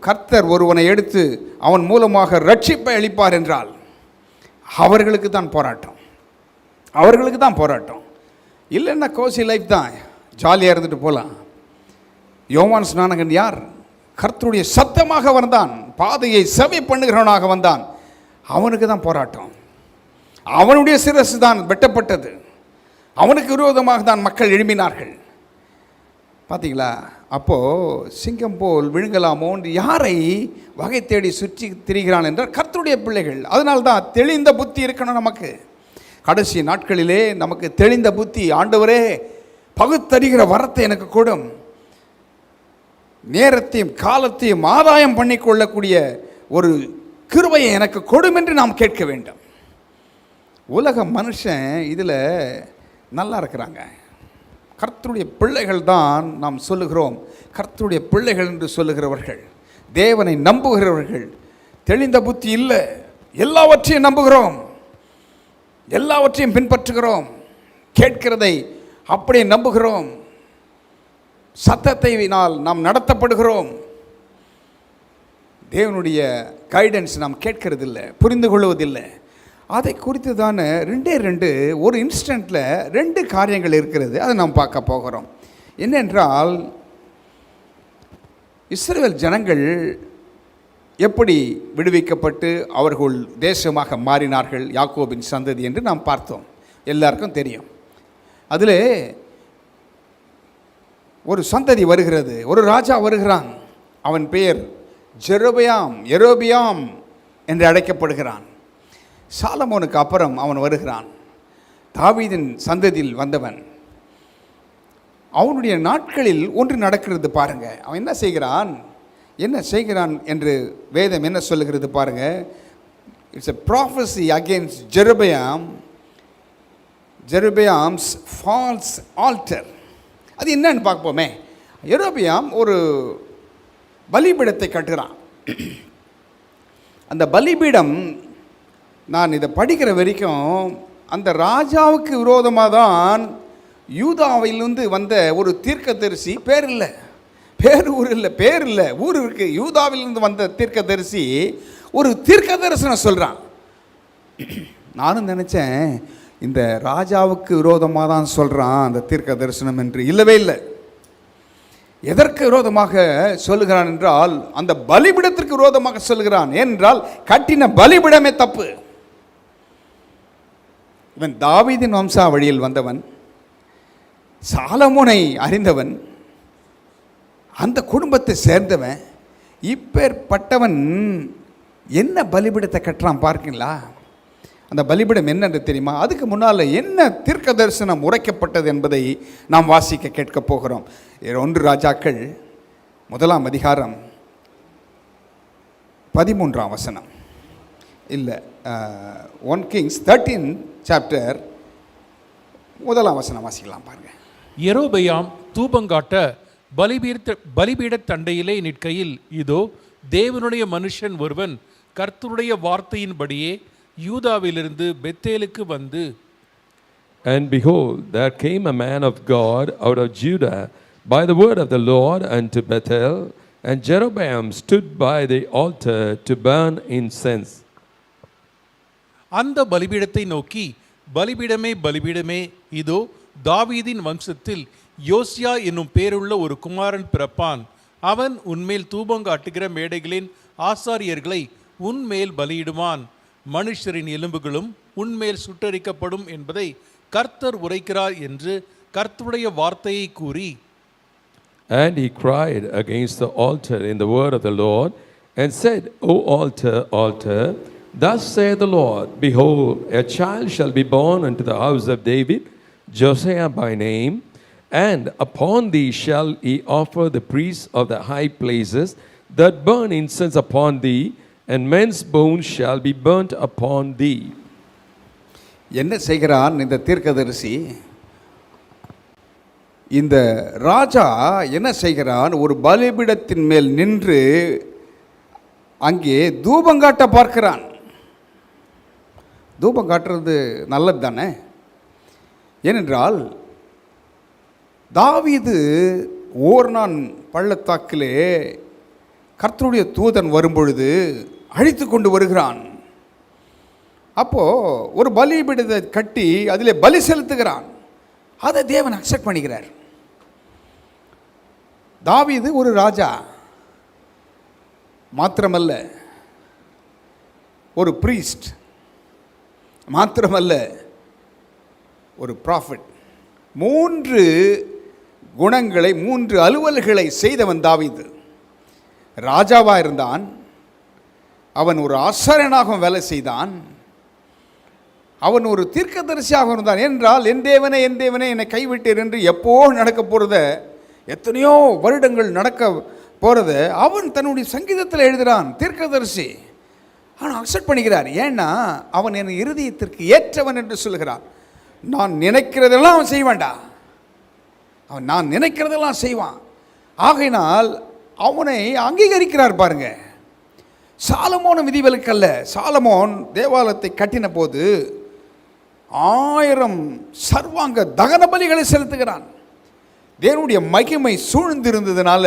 S1: கர்த்தர் ஒருவனை எடுத்து அவன் மூலமாக ரட்சிப்பை அளிப்பார் என்றால், அவர்களுக்கு தான் போராட்டம். இல்லைன்னா கோசி லைஃப் தான், ஜாலியாக இருந்துட்டு போகலாம். யோவான் ஸ்நானகன் யார்? கர்த்தருடைய சத்தமாக வந்தான், பாதையை செவி பண்ணுகிறவனாக வந்தான். அவனுக்கு தான் போராட்டம். அவனுடைய சிரசு தான் வெட்டப்பட்டது. அவனுக்கு விரோதமாக தான் மக்கள் எழும்பினார்கள். பார்த்தீங்களா? அப்போது சிங்கம் போல் விழுங்கலாமோன்று யாரை வகை தேடி சுற்றி திரிகிறான் என்றால் கர்த்தருடைய பிள்ளைகள். அதனால்தான் தெளிந்த புத்தி இருக்கணும் நமக்கு. கடைசி நாட்களிலே நமக்கு தெளிந்த புத்தி, ஆண்டவரே பகுத்தறிகிற வரத்தை எனக்கு கொடும், நேரத்தையும் காலத்தையும் ஆதாயம் பண்ணிக்கொள்ளக்கூடிய ஒரு கிருபையை எனக்கு கொடும் என்று நாம் கேட்க வேண்டும். உலக மனுஷன் இதில் நல்லா இருக்கிறாங்க. கர்த்தருடைய பிள்ளைகள் தான் நாம் சொல்லுகிறோம். கர்த்தருடைய பிள்ளைகள் என்று சொல்லுகிறவர்கள், தேவனை நம்புகிறவர்கள், தெளிந்த புத்தி இல்லை, எல்லாவற்றையும் நம்புகிறோம், எல்லாவற்றையும் பின்பற்றுகிறோம், கேட்கிறதை அப்படியே நம்புகிறோம், சத்தத்தையினால் நாம் நடத்தப்படுகிறோம். தேவனுடைய கைடன்ஸ் நாம் கேட்கறதில்லை, புரிந்து கொள்வதில்லை. அதை குறித்து தானே ஒரு இன்ஸ்டன்ட்டில் 2 காரியங்கள் இருக்கிறது. அதை நாம் பார்க்க போகிறோம். என்னென்றால், இஸ்ரவேல் ஜனங்கள் எப்படி விடுவிக்கப்பட்டு அவர்கள் தேசமாக மாறினார்கள், யாக்கோபின் சந்ததி என்று நாம் பார்த்தோம், எல்லாருக்கும் தெரியும். அதில் ஒரு சந்ததி வருகிறது, ஒரு ராஜா வருகிறான். அவன் பெயர் எரோபியாம் என்று அழைக்கப்படுகிறான். சாலமோனுக்கு அப்புறம் அவன் வருகிறான், தாவீதின் சந்ததியில் வந்தவன். அவனுடைய நாட்களில் ஒன்று நடக்கிறது பாருங்க. அவன் என்ன செய்கிறான் என்று வேதம் என்ன சொல்லுகிறது பாருங்க. It's a prophecy against Jeroboam's false altar. அது என்னன்னு பார்ப்போமே. எரோபியாம் ஒரு பலிபீடத்தை கட்டுகிறான். அந்த பலிபீடம், நான் இதை படிக்கிற வரைக்கும் அந்த ராஜாவுக்கு விரோதமாக தான் யூதாவிலிருந்து வந்த ஒரு தீர்க்கதரிசி, பேர் இல்லை, ஊர் இருக்குது, யூதாவிலிருந்து வந்த தீர்க்கதரிசி ஒரு தீர்க்க தரிசனம் சொல்கிறான். நானும் நினச்சேன் இந்த ராஜாவுக்கு விரோதமாக தான் சொல்கிறான் அந்த தீர்க்க தரிசனம் என்று. இல்லவே இல்லை. எதற்கு விரோதமாக சொல்லுகிறான் என்றால் அந்த பலிபிடத்திற்கு விரோதமாக சொல்லுகிறான். ஏனென்றால் கட்டின பலிபிடமே தப்பு. இவன் தாவீதின் வம்சாவழியில் வந்தவன், சாலமோனை அறிந்தவன், அந்த குடும்பத்தை சேர்ந்தவன். இப்பேற்பட்டவன் என்ன பலிபிடத்தை கட்டுறான் பார்க்கீங்களா? அந்த பலிபிடம் என்னென்று தெரியுமா? அதுக்கு முன்னால் என்ன தீர்க்க தரிசனம் உரைக்கப்பட்டது என்பதை நாம் வாசிக்க கேட்க போகிறோம். 1 ராஜாக்கள் 1 அதிகாரம் 13 வசனம். இல்லை, 1 Kings 13 சாப்டர் 1 வசனம் வாசிக்கலாம் பாருங்க.
S3: யெரொபெயாம் தூபங்காட்ட பலிபீடத் தண்டையிலே நிற்கையில், இதோ தேவனுடைய மனுஷன் ஒருவன் கர்த்தருடைய வார்த்தையின்படியே யூதாவிலிருந்து பெத்தேலுக்கு வந்து,
S2: And behold, there came a man of God out of Judah by the word of the Lord unto Bethel, and Jeroboam stood by the altar to burn incense.
S3: அந்த பலிபீடத்தை நோக்கி, பலிபீடமே பலிபீடமே, இதோ தாவீதின் வம்சத்தில் யோசியா என்னும் பேருள்ள ஒரு குமாரன் பிறப்பான். அவன் உன்மேல் தூபங்காட்டுகிற மேடைகளின் ஆசாரியர்களை உன்மேல் பலியிடுவான். மனுஷரின் எலும்புகளும் உன்மேல் சுட்டரிக்கப்படும் என்பதை கர்த்தர் உரைக்கிறார் என்று கர்த்தருடைய வார்த்தையை கூறி,
S2: And he cried against the altar in the word of the Lord, and said, O altar, altar, thus saith the Lord, behold, a child shall be born unto the house of David, Josiah by name, and upon thee shall he offer the priests of the high places that burn incense upon thee, and men's bones shall be burnt upon thee.
S1: என்ன செய்கிறான் இந்த தீர்க்கதரிசி? இந்த ராஜா என்ன செய்கிறான்? ஒரு பலிபீடத்தின் மேல் நின்று அங்கே தூபங்காட்ட பார்க்கிறான். தூபம் காட்டுறது நல்லது தானே? ஏனென்றால் தாவீது ஓர்னான் பள்ளத்தாக்கிலே கர்த்தருடைய தூதன் வரும்பொழுது அழைத்து கொண்டு வருகிறான். அப்போது ஒரு பலிபீடத்தை கட்டி அதில் பலி செலுத்துகிறான். அதை தேவன் அக்செப்ட் பண்ணிக்கிறார். தாவீது ஒரு ராஜா மாத்திரமல்ல, ஒரு பிரீஸ்ட் மாத்திரமல்ல, ஒரு ப்ராஃபிட். 3 குணங்களை, 3 அலுவல்களை செய்தவன் தாவீது. ராஜாவாக இருந்தான், அவன் ஒரு ஆசாரியனாகவும் வேலை செய்தான், அவன் ஒரு தீர்க்கதரிசியாக இருந்தான். என்றால் என் தேவனே என்னை கைவிட்டீர் என்று எப்போ நடக்க போகிறத, எத்தனையோ வருடங்கள் நடக்க போகிறத அவன் தன்னுடைய சங்கீதத்தில் எழுதுகிறான். தீர்க்கதரிசி அவன் அக்செப்ட் பண்ணிக்கிறார். ஏன்னா அவன் என் இருதயத்திற்கு ஏற்றவன் என்று சொல்கிறான். நான் நினைக்கிறதெல்லாம் அவன் செய்வான்டா, அவன் நான் நினைக்கிறதெல்லாம் செய்வான். ஆகையினால் அவனை அங்கீகரிக்கிறார். பாருங்க, சாலமோன் விதிவிலக்கல்ல. சாலமோன் தேவாலயத்தை கட்டின போது 1000 சர்வாங்க தகன பலிகளை செலுத்துகிறான். தேவனுடைய மகிமை சூழ்ந்திருந்ததுனால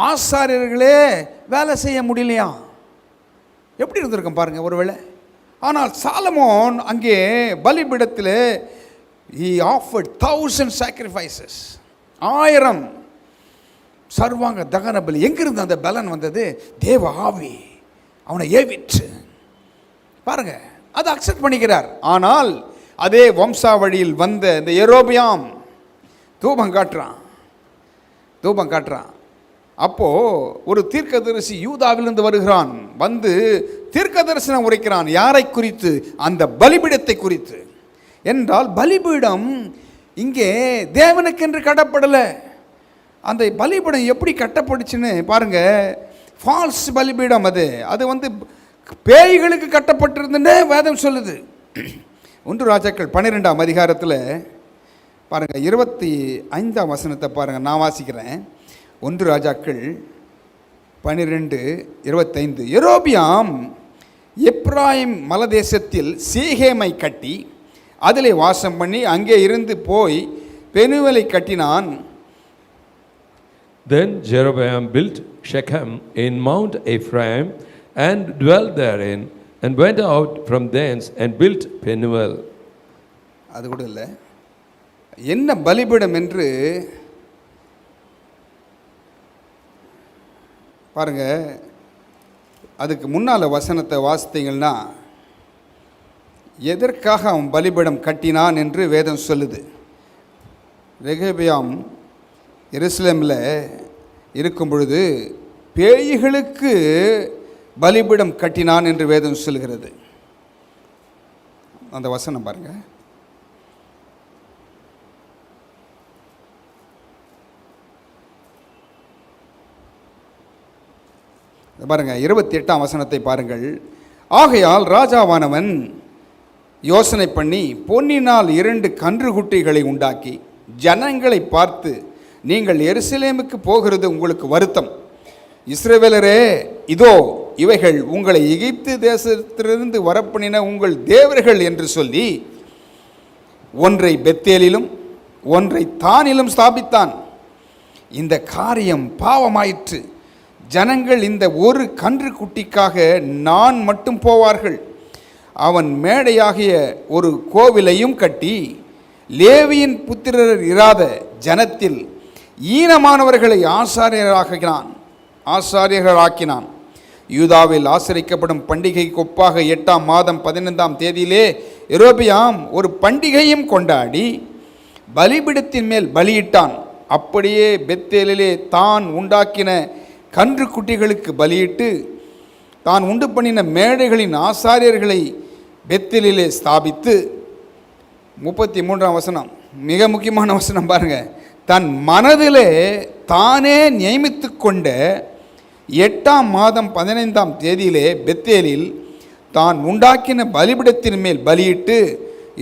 S1: ஆசாரியர்களே வேலை செய்ய முடியலையா? எப்படி இருந்திருக்கும் பாருங்க ஒருவேளை. ஆனால் சாலமோன் அங்கே பலிபீடத்தில் he offered 1000 sacrifices, 1000 சர்வாங்க தகன பலி. எங்கிருந்து அந்த பலன் வந்தது? தேவ ஆவி அவனை ஏவிற்று. பாருங்க, அதை அக்செப்ட் பண்ணிக்கிறார். ஆனால் அதே வம்சாவழியில் வந்த இந்த யெரொபெயாம் தூபம் காட்டுறான். அப்போது ஒரு தீர்க்கதரிசி யூதாவிலிருந்து வருகிறான். வந்து தீர்க்க தரிசனம் உரைக்கிறான். யாரை குறித்து? அந்த பலிபீடத்தை குறித்து. என்றால் பலிபீடம் இங்கே தேவனுக்கென்று கட்டப்படலை. அந்த பலிபீடம் எப்படி கட்டப்பட்டுச்சுன்னு பாருங்க. ஃபால்ஸ் பலிபீடம். அது வந்து பேய்களுக்கு கட்டப்பட்டிருந்துன்னு வேதம் சொல்லுது. 1 ராஜாக்கள் 12 அதிகாரத்தில் பாருங்கள், 25 வசனத்தை பாருங்கள், நான் வாசிக்கிறேன். 1 ராஜாக்கள் 12:25. யெரொபெயாம் எப்ராயிம் மலதேசத்தில் சீகேமை கட்டி அதிலே வாசம் பண்ணி அங்கே இருந்து போய் பெனுவேலை கட்டினான்.
S2: Then Jeroboam built Shechem in Mount Ephraim and dwelt therein, and went out from thence and built Penuel.
S1: அது கூட இல்லை, என்ன பலிபீடம் என்று பாருங்க. அதுக்கு முன்னால் வசனத்தை வாசித்தீங்கன்னா எதற்காக அவன் பலிபீடம் கட்டினான் என்று வேதம் சொல்லுது. ரெகபியாம் எருசலேமில் இருக்கும் பொழுது பேய்களுக்கு பலிபீடம் கட்டினான் என்று வேதம் சொல்கிறது. அந்த வசனம் பாருங்க. பாருங்க 28ஆம் வசனத்தை பாருங்கள். ஆகையால் ராஜாவானவன் யோசனை பண்ணி பொன்னினால் 2 கன்றுக்குட்டிகளை உண்டாக்கி ஜனங்களை பார்த்து, நீங்கள் எருசலேமுக்கு போகிறது உங்களுக்கு வருத்தம். இஸ்ரவேலரே, இதோ இவைகள் உங்களை எகிப்து தேசத்திலிருந்து வரப்பண்ணின உங்கள் தேவர்கள் என்று சொல்லி ஒன்றை பெத்தேலிலும் ஒன்றை தானிலும் ஸ்தாபித்தான். இந்த காரியம் பாவமாயிற்று. ஜனங்கள் இந்த ஒரு கன்று குட்டிக்காக நான் மட்டும் போவார்கள். அவன் மேடையாகிய ஒரு கோவிலையும் கட்டி லேவியின் புத்திரர் இராத ஜனத்தில் ஈனமானவர்களை ஆசாரியர்களாக்கினான். யூதாவில் ஆசரிக்கப்படும் பண்டிகைக்கு ஒப்பாக 8ஆம் மாதம் 15ஆம் தேதியிலே யெரொபெயாம் ஒரு பண்டிகையும் கொண்டாடி பலிபீடத்தின் மேல் பலியிட்டான். அப்படியே பெத்தேலிலே தான் உண்டாக்கின கன்று குட்டிகளுக்கு பலியிட்டு தான் உண்டு பண்ணின மேடைகளின் ஆசாரியர்களை பெத்தேலிலே ஸ்தாபித்து. 33ஆம் வசனம் மிக முக்கியமான வசனம் பாருங்க. தன் மனதிலே தானே நியமித்து கொண்ட 8ஆம் மாதம் 15ஆம் தேதியிலே பெத்தேலில் தான் உண்டாக்கின பலிபீடத்தின் மேல் பலியிட்டு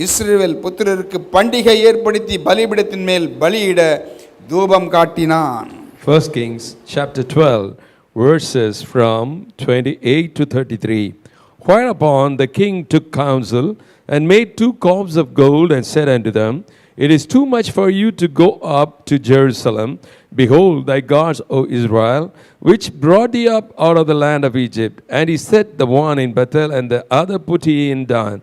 S1: இஸ்ரவேல் புத்திரருக்கு பண்டிகை ஏற்படுத்தி பலிபீடத்தின் மேல் பலியிட தூபம் காட்டினான்.
S2: 1 Kings chapter 12 verses from 28 to 33. Whereupon the king took counsel and made 2 cobs of gold and said unto them, It is too much for you to go up to Jerusalem. Behold, thy gods, O Israel, which brought thee up out of the land of Egypt. And he set the one in Bethel, and the other put he in Dan.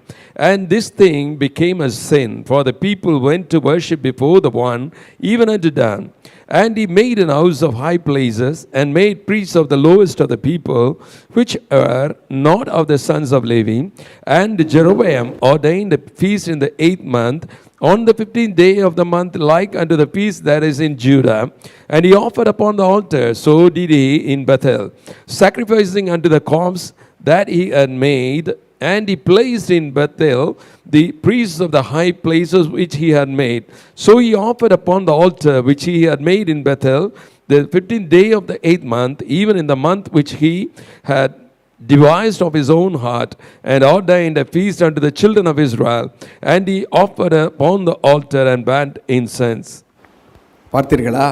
S2: And this thing became a sin, for the people went to worship before the one, even unto Dan. And he made an house of high places, and made priests of the lowest of the people, which are not of the sons of Levi. And Jeroboam ordained a feast in the 8th month, on the 15th day of the month, like unto the feast that is in Judah. And he offered upon the altar, so did he in Bethel, sacrificing unto the cobs that he had made. And he placed in Bethel the priests of the high places which he had made. So he offered upon the altar which he had made in Bethel the 15th day of the 8th month, even in the month which he had devised of his own heart, and ordained a feast unto the children of Israel. And he offered upon the altar and burnt incense.
S1: பார்த்தீர்களா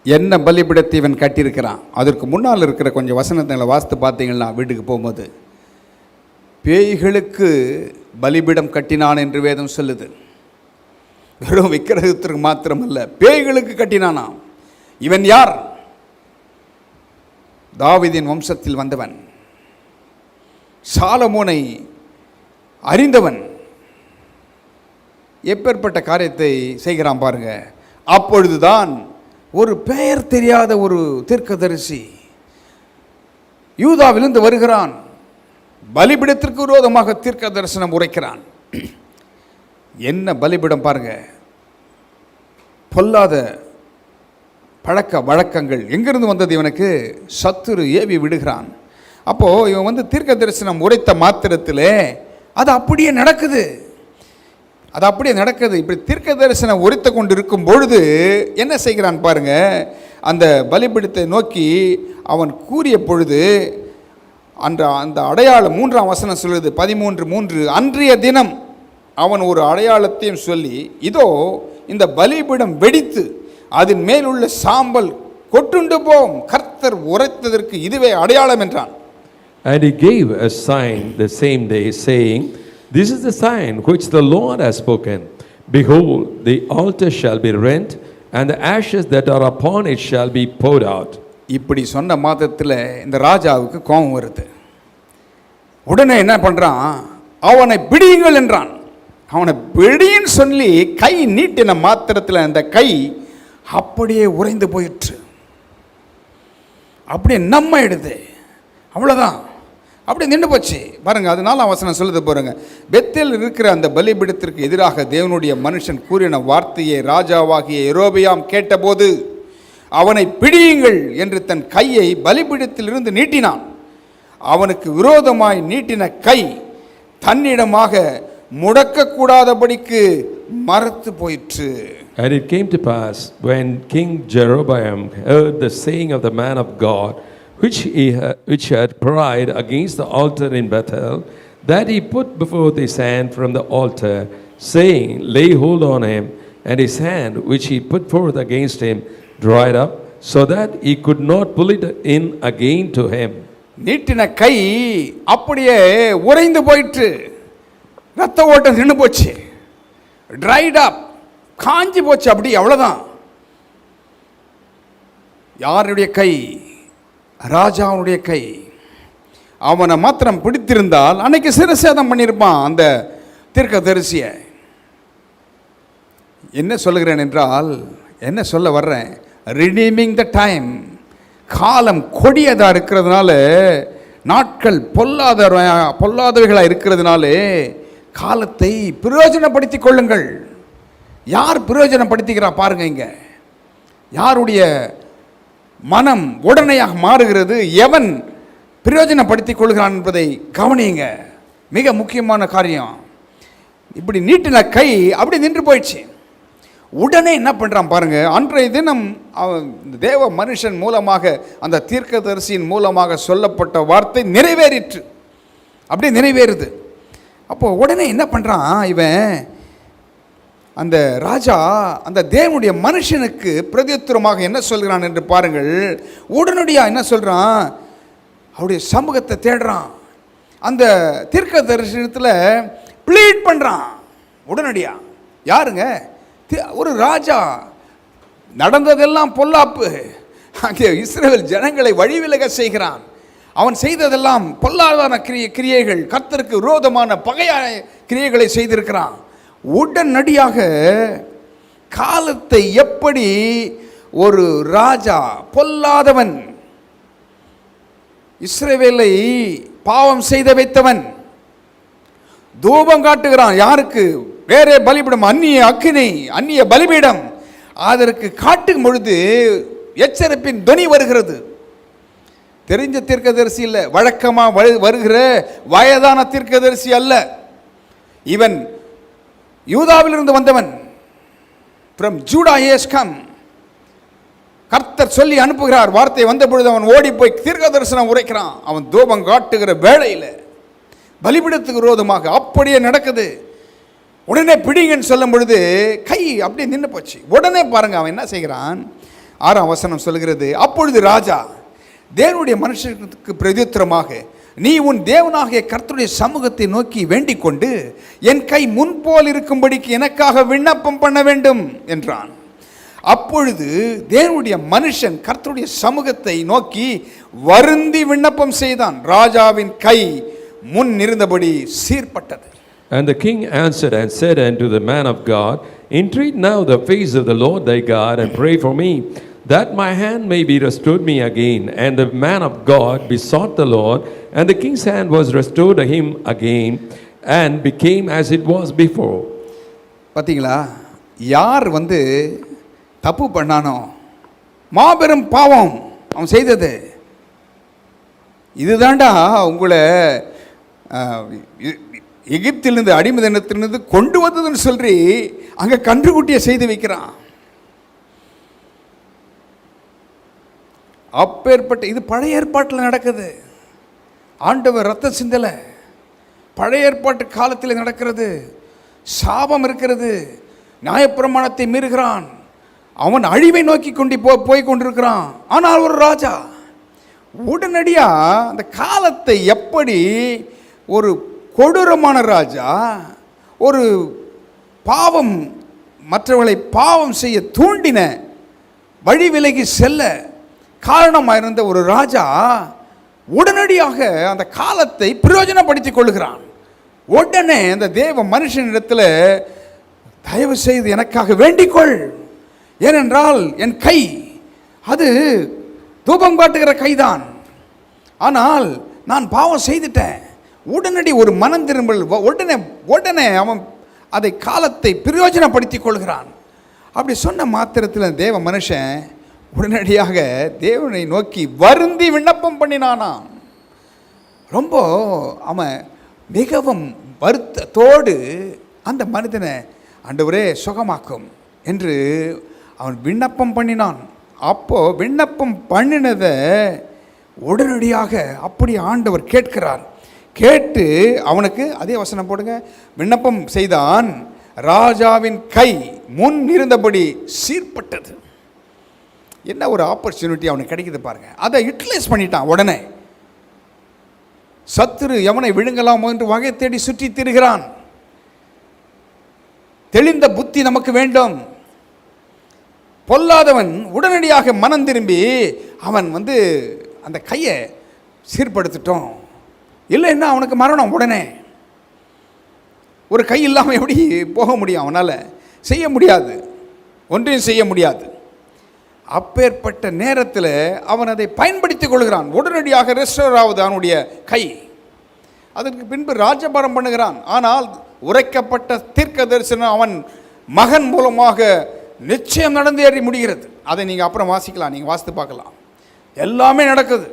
S1: என்ன பலிபீடத்தை இவன் கட்டியிருக்கிறான். அதற்கு முன்னால் இருக்கிற கொஞ்சம் வசனங்களை வாசித்து பார்த்தீங்கன்னா வீட்டுக்கு போகும்போது பேய்களுக்கு பலிபீடம் கட்டினான் என்று வேதம் சொல்லுது. வெறும் விக்கிரகத்திற்கு மாத்திரமல்ல, பேய்களுக்கு கட்டினானாம். இவன் யார்? தாவீதின் வம்சத்தில் வந்தவன், சாலமோனை அறிந்தவன். எப்பேற்பட்ட காரியத்தை செய்கிறான் பாருங்க. அப்பொழுதுதான் ஒரு பெயர் தெரியாத ஒரு தீர்க்கதரிசி யூதாவிலிருந்து வருகிறான். பலிபீடத்திற்கு விரோதமாக தீர்க்க தரிசனம் உரைக்கிறான். என்ன பலிபீடம் பாருங்க. பொல்லாத பழக்க வழக்கங்கள் எங்கிருந்து வந்தது இவனுக்கு? சத்துரு ஏவி விடுகிறான். அப்போது இவன் தீர்க்க தரிசனம் உரைத்த மாத்திரத்தில் அது அப்படியே நடக்குது. இப்படி தீர்க்க தரிசனம் உரைத்து கொண்டு இருக்கும் பொழுது என்ன செய்கிறான் பாருங்க. அந்த பலிபீடத்தை நோக்கி அவன் கூறிய பொழுது அந்த அடையாளம் 3ஆம் வசனம் சொல்லுது 13:3. அன்றைய தினம் அவன் ஒரு அடையாளத்தையும் சொல்லி, இதோ இந்த பலிபீடம் வெடித்து அதன் மேல் உள்ள சாம்பல் கொட்டுண்டு போம், கர்த்தர் உரைத்ததற்கு இதுவே அடையாளம் என்றான்.
S2: And he gave a sign the same day, saying, This is the sign which the Lord has spoken. Behold, the altar shall be rent, and the ashes that are upon it shall be poured out.
S1: இப்படி சொன்ன மாதத்தில் இந்த ராஜாவுக்கு கோபம் வருது. உடனே என்ன பண்ணுறான், அவனை பிடியுங்கள் என்றான். அவனை பிடின்னு சொல்லி கை நீட்டின மாத்திரத்தில் அந்த கை அப்படியே உறைந்து போயிற்று. அப்படியே நம்ம எடுது, அவ்வளோதான், அப்படி நின்று போச்சு பாருங்க. அதனால வசனம் சொல்லுது பாருங்க, பெத்தேல் இருக்கிற அந்த பலிபீடத்திற்கு எதிராக தேவனுடைய மனுஷன் கூறின வார்த்தையை ராஜாவாகிய யெரொபெயாம் கேட்டபோது அவனை பிடியுங்கள் என்று தன் கையை பலிபீடத்திலிருந்து நீட்டினான். அவனுக்கு விரோதமாய் நீட்டின கை தன்னிடமாக முடக்கக்கூடாதபடிக்கு மரத்து போயிற்று.
S2: And it came to pass, when King Jeroboam heard the saying of the man of God, which had cried against the altar in Bethel, that he put before his hand from the altar, saying, lay hold on him, and his hand which he put forth against him dried up, so that he could not pull it in again to him.
S1: நீட்டின கை அப்படியே உறைந்து போயிற்று, ரத்த ஓட்டம் நின்று போச்சு, tried அப், காஞ்சி போச்சு, அப்படி அவ்வளோதான். யாருடைய கை? ராஜாவுடைய கை. அவனை மாத்திரம் பிடித்திருந்தால் அன்னைக்கு சிரசேதம் பண்ணியிருப்பான் அந்த தீர்க்கதரிசியை. என்ன சொல்லுகிறேன் என்றால், என்ன சொல்ல வர்றேன், ரிடீமிங் த டைம். காலம் கொடியதாக இருக்கிறதுனால, நாட்கள் பொல்லாதவைகளாக இருக்கிறதுனாலே காலத்தை பிரயோஜனப்படுத்தி கொள்ளுங்கள். யார் பிரயோஜனப்படுத்திக்கிறா பாருங்க. இங்க யாருடைய மனம் உடனடியாக மாறுகிறது, எவன் பிரயோஜனப்படுத்திக் கொள்கிறான் என்பதை கவனியுங்க. மிக முக்கியமான காரியம். இப்படி நீட்டின கை அப்படி நின்று போயிடுச்சு. உடனே என்ன பண்ணுறான் பாருங்க, அன்றைய தினம் தேவ மனுஷன் மூலமாக, அந்த தீர்க்கதரிசியின் மூலமாக சொல்லப்பட்ட வார்த்தை நிறைவேறிற்று. அப்படி நிறைவேறுது. அப்போ உடனே என்ன பண்ணுறான் இவன், அந்த ராஜா அந்த தேவனுடைய மனுஷனுக்கு பிரதியுத்தரமாக என்ன சொல்கிறான் என்று பாருங்கள். உடனடியாக என்ன சொல்கிறான், அவருடைய சமூகத்தை தேடுறான். அந்த தீர்க்க தரிசனத்தில் ப்ளீட் பண்ணுறான் உடனடியாக. யாருங்க? ஒரு ராஜா. நடந்ததெல்லாம் பொல்லாப்பு. அங்கே இஸ்ரவேல் ஜனங்களை வழிவிலக செய்கிறான். அவன் செய்ததெல்லாம் பொல்லாதான கிரியைகள், கர்த்தருக்கு விரோதமான பகையான கிரியைகளை செய்திருக்கிறான். உடனடியாக காலத்தை எப்படி ஒரு ராஜா பொல்லாதவன், இஸ்ரவேலை பாவம் செய்த வைத்தவன், தூபம் காட்டுகிறான். யாருக்கு? வேறே பலிபீடம், அந்நிய அக்கினி, அந்நிய பலிபீடம். அதற்கு காட்டும் பொழுது எச்சரிப்பின் துணி வருகிறது. தெரிஞ்ச தீர்க்கதரிசி இல்லை, வழக்கமாக வருகிற வயதான தீர்க்கதரிசி அல்ல. இவன் யூதாவிலிருந்து வந்தவன். From Judah has come. கர்த்தர் சொல்லி அனுப்புகிறார். வார்த்தை வந்த பொழுது அவன் ஓடி போய் தீர்க்க தரிசனம் உரைக்கிறான். அவன் தூபம் காட்டுகிற வேளையில் பலிபீடத்துக்கு விரோதமாக அப்படியே நடக்குது. உடனே பிடிங்கன்னு சொல்லும் பொழுது கை அப்படியே நின்று போச்சு. உடனே பாருங்க அவன் என்ன செய்கிறான். 6ஆம் வசனம் சொல்கிறது, அப்பொழுது ராஜா தேவனுடைய மனுஷனுக்கு பிரதியுத்தரமாக, நீ உன் தேவனாகிய கர்த்தருடைய சமூகத்தை நோக்கி வேண்டிக் கொண்டு என் கை முன்போல் இருக்கும்படிக்கு எனக்காக விண்ணப்பம் பண்ண வேண்டும் என்றான். அப்பொழுது தேவனுடைய மனுஷன் கர்த்தருடைய சமூகத்தை நோக்கி வருந்தி விண்ணப்பம் செய்தான். ராஜாவின் கை முன் இருந்தபடி சீர்பட்டது.
S2: And the king answered and said unto the man of God, entreat now the face of the Lord thy God, and pray for me, that my hand may be restored me again. And the man of God besought the Lord, and the king's hand was restored to him again, and became as it was before.
S1: பார்த்தீங்களா, யார் தப்பு பண்ணானோ, மாபெரும் பாவம் அவன் செய்தது. இதுதாண்டா உங்களை எகிப்திலிருந்து அடிமைத்தனத்திலிருந்து கொண்டு வந்ததுன்னு சொல்லி அங்கே கன்றுக்குட்டியை செய்து வைக்கிறான். அப்பேற்பட்ட இது பழைய ஏற்பாட்டில் நடக்குது. ஆண்டவர் ரத்த சிந்தலை பழைய ஏற்பாட்டு காலத்தில் நடக்கிறது. சாபம் இருக்கிறது. நியாயப்பிரமாணத்தை மீறுகிறான். அவன் அழிவை நோக்கி போய் கொண்டிருக்கிறான். ஆனால் ஒரு ராஜா உடனடியாக அந்த காலத்தை எப்படி ஒரு கொடூரமான ராஜா, ஒரு பாவம், மற்றவர்களை பாவம் செய்ய தூண்டின, வழி விலகி செல்ல காரணமாக இருந்த ஒரு ராஜா உடனடியாக அந்த காலத்தை பிரயோஜனப்படுத்திக் கொள்கிறான். உடனே அந்த தேவ மனுஷனிடத்தில், தயவு செய்து எனக்காக வேண்டிக்கொள், ஏனென்றால் என் கை அது தூபம் காட்டுகிற கைதான், ஆனால் நான் பாவம் செய்துட்டேன். உடனடி ஒரு மனம் திரும்பல், உடனே அவன் அதை காலத்தை பிரயோஜனப்படுத்திக் கொள்கிறான். அப்படி சொன்ன மாத்திரத்தில் தேவ மனுஷன் உடனடியாக தேவனை நோக்கி வருந்தி விண்ணப்பம் பண்ணினானாம். ரொம்ப அவன் மிகவும் வருத்தத்தோடு அந்த மனிதனை, ஆண்டவரே சுகமாக்கும் என்று அவன் விண்ணப்பம் பண்ணினான். அப்போ விண்ணப்பம் பண்ணினதை உடனடியாக அப்படி ஆண்டவர் கேட்கிறார். கேட்டு அவனுக்கு அதே வசனம் போடுங்க, விண்ணப்பம் செய்தான், ராஜாவின் கை முன் இருந்தபடி சீர்பட்டது. என்ன ஒரு ஆப்பர்ச்சுனிட்டி அவனுக்கு கிடைக்குது பாருங்க. அதை யூட்டிலைஸ் பண்ணிட்டான். உடனே சத்துரு எவனை விழுங்கலாமோ என்று வகை தேடி சுற்றி திரிகிறான். தெளிந்த புத்தி நமக்கு வேண்டும். பொல்லாதவன் உடனடியாக மனம் திரும்பி அவன் அந்த கையை சீர்படுத்திட்டோம், இல்லைன்னா அவனுக்கு மரணம். உடனே ஒரு கை இல்லாமல் எப்படி போக முடியும்? அவனால் செய்ய முடியாது, ஒன்றையும் செய்ய முடியாது. அப்பேற்பட்ட நேரத்தில் அவன் அதை பயன்படுத்திக் கொள்கிறான். உடனடியாக ரெஸ்டோர் ஆகுது அவனுடைய கை. அதற்கு பின்பு ராஜபாரம் பண்ணுகிறான். ஆனால் உரைக்கப்பட்ட தீர்க்க தரிசனம் அவன் மகன் மூலமாக நிச்சயம் நடந்தேறி முடிகிறது. அதை நீங்கள் அப்புறம் வாசிக்கலாம், நீங்கள் வாசித்து பார்க்கலாம். எல்லாமே நடக்குது.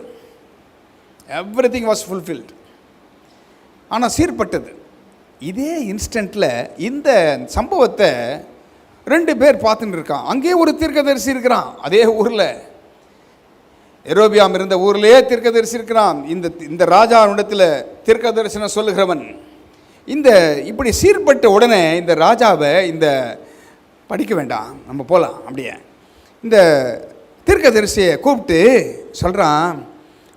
S1: Everything was fulfilled. ஆனால் சீர்பட்டது. இதே இன்ஸ்டன்ட்டில் இந்த சம்பவத்தை 2 பேர் பார்த்துட்டு இருக்கான். அங்கே ஒரு தீர்க்கதரிசி இருக்கிறான். அதே ஊரில், எரோபியாம் இருந்த ஊர்லேயே தீர்க்கதரிசி இருக்கிறான். இந்த ராஜாவிடத்தில் தீர்க்க தரிசனம் சொல்லுகிறவன். இப்படி சீர்பட்ட உடனே இந்த ராஜாவை படிக்க வேண்டாம், நம்ம போகலாம். அப்படியே இந்த தீர்க்கதரிசியை கூப்பிட்டு சொல்கிறான்,